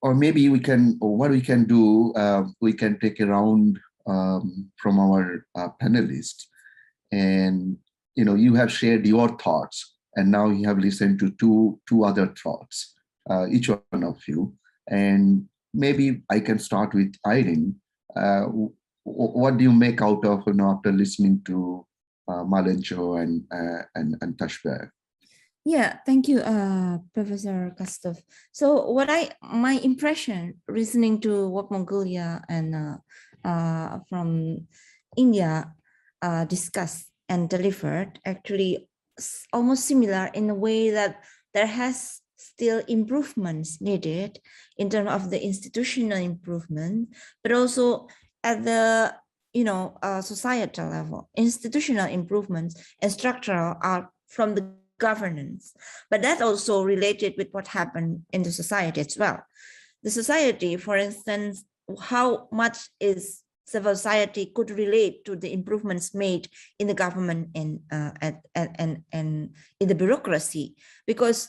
Or maybe we can, or what we can do, we can take a round from our panelists. And, you know, you have shared your thoughts, and now you have listened to two other thoughts, each one of you. And maybe I can start with Irene. What do you make out of, you know, after listening to Malenjo and Tashbeh? Yeah, thank you, Professor Kastov. So my impression listening to what Mongolia and from India discussed and delivered actually almost similar in a way that there has still improvements needed in terms of the institutional improvement, but also at the societal level, institutional improvements and structural are from the governance, but that's also related with what happened in the society as well. The society, for instance, how much is civil society could relate to the improvements made in the government and in the bureaucracy, because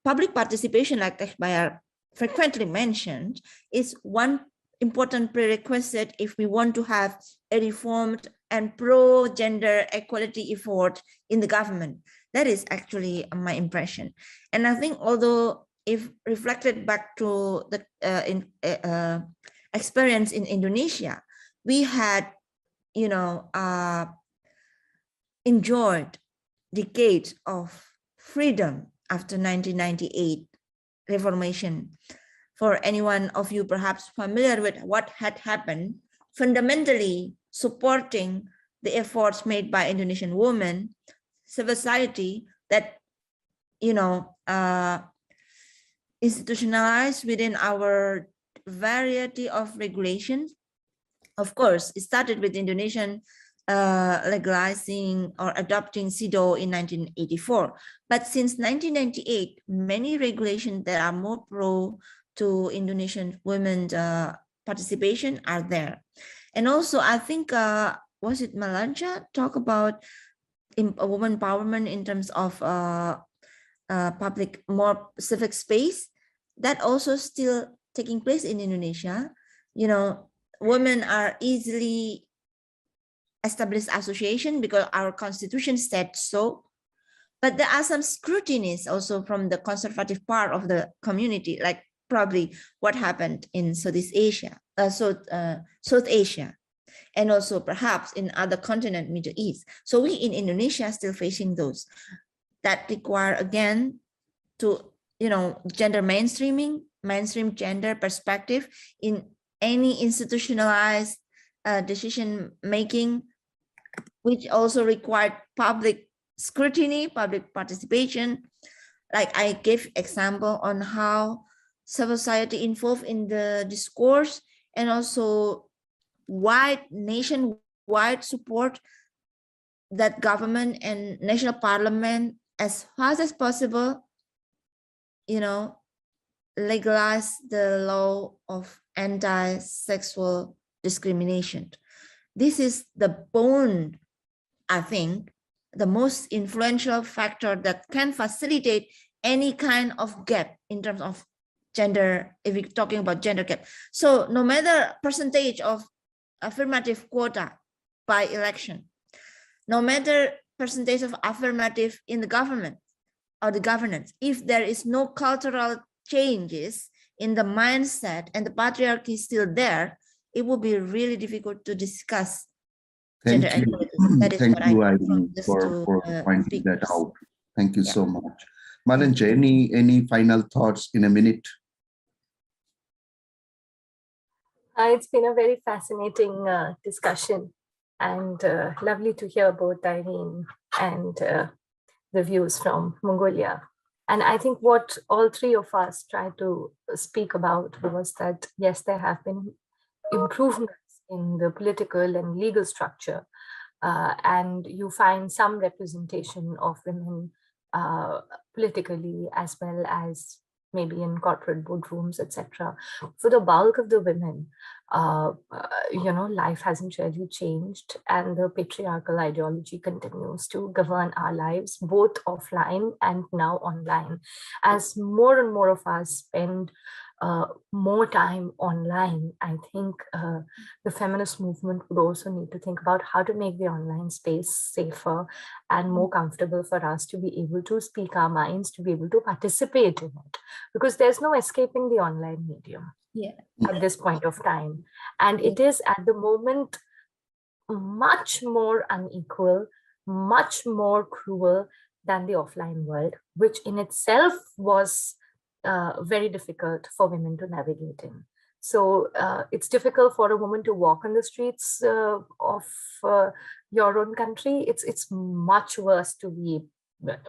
public participation, like Tashbeh frequently mentioned, is one important prerequisite if we want to have a reformed and pro-gender equality effort in the government. That is actually my impression. And I think, although if reflected back to the experience in Indonesia, we had, enjoyed decades of freedom after 1998 reformation. For anyone of you perhaps familiar with what had happened, fundamentally supporting the efforts made by Indonesian women, civil society that, institutionalized within our variety of regulations. Of course, it started with Indonesian legalizing or adopting SIDO in 1984. But since 1998, many regulations that are more pro to Indonesian women's participation are there. And also, I think, was it Malanja talk about women empowerment in terms of public, more civic space? That also still taking place in Indonesia. Women are easily established association because our constitution said so. But there are some scrutinies also from the conservative part of the community, like probably what happened in South Asia, and also perhaps in other continent, Middle East. So we in Indonesia are still facing those that require, again, to, gender mainstreaming, mainstream gender perspective in any institutionalized decision making, which also required public scrutiny, public participation. Like I gave example on how civil society involved in the discourse, and also nationwide support that government and national parliament, as fast as possible, legalize the law of anti-sexual discrimination. This is the bone, I think, the most influential factor that can facilitate any kind of gap in terms of gender, if we're talking about gender gap. So no matter percentage of affirmative quota by election, no matter percentage of affirmative in the government or the governance, if there is no cultural changes in the mindset and the patriarchy is still there, it will be really difficult to discuss gender equality. That is Thank what you, I Irene, for pointing that out. Thank you so much. Malenjo, any final thoughts in a minute? It's been a very fascinating discussion, and lovely to hear both Irene and the views from Mongolia. And I think what all three of us tried to speak about was that, yes, there have been improvements in the political and legal structure, and you find some representation of women politically as well as maybe in corporate boardrooms, etc. For the bulk of the women, life hasn't really changed, and the patriarchal ideology continues to govern our lives, both offline and now online. As more and more of us spend more time online, I think the feminist movement would also need to think about how to make the online space safer and more comfortable for us to be able to speak our minds, to be able to participate in it, because there's no escaping the online medium at this point of time. And it is at the moment much more unequal, much more cruel than the offline world, which in itself was very difficult for women to navigate in. So it's difficult for a woman to walk on the streets of your own country. It's much worse to be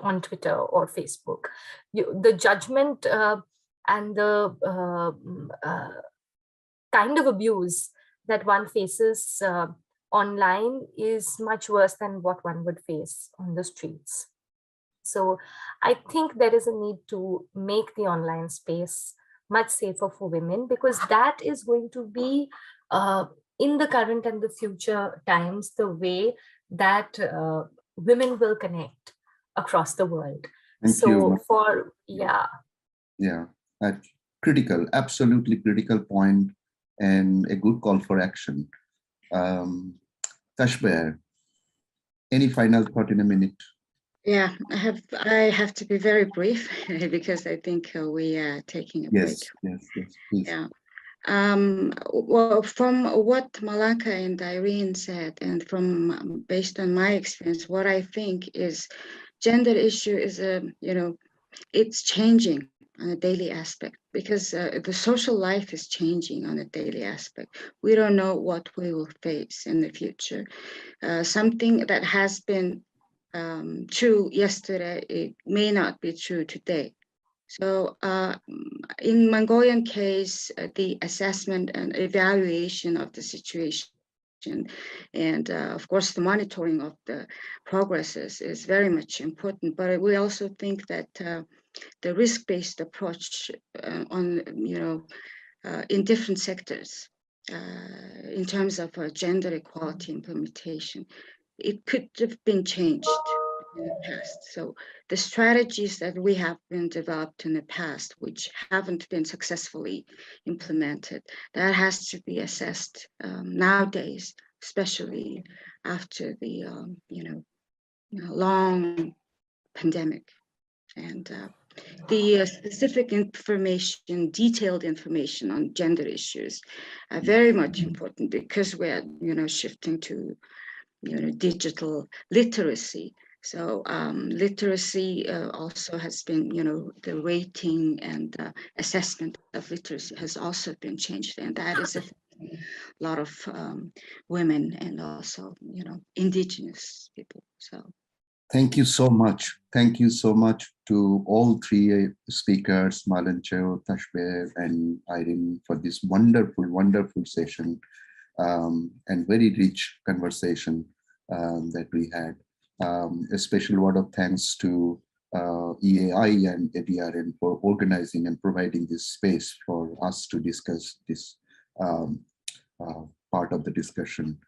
on Twitter or Facebook. The judgment and the kind of abuse that one faces online is much worse than what one would face on the streets. So I think there is a need to make the online space much safer for women, because that is going to be in the current and the future times the way that women will connect across the world. Thank you. Critical, absolutely critical point, and a good call for action. Tashbear, any final thought in a minute? Yeah, I have to be very brief because I think we are taking a break. Yes, please. Yeah. Well, from what Malaka and Irene said, and from based on my experience, what I think is gender issue is it's changing on a daily aspect, because the social life is changing on a daily aspect. We don't know what we will face in the future. Something that has been true yesterday, it may not be true today. So in Mongolian case, the assessment and evaluation of the situation and of course the monitoring of the progresses is very much important. But we also think that the risk-based approach in different sectors in terms of gender equality implementation, it could have been changed in the past. So the strategies that we have been developed in the past, which haven't been successfully implemented, that has to be assessed nowadays, especially after the long pandemic. And the specific information, detailed information on gender issues are very much important, because we're shifting to digital literacy. So literacy also has been, the rating and assessment of literacy has also been changed, and that is affecting a lot of women and also, indigenous people. So. Thank you so much. Thank you so much to all three speakers, Malancho, Tashbear, and Irene, for this wonderful, wonderful session and very rich conversation that we had. A special word of thanks to EAI and ADRN for organizing and providing this space for us to discuss this part of the discussion.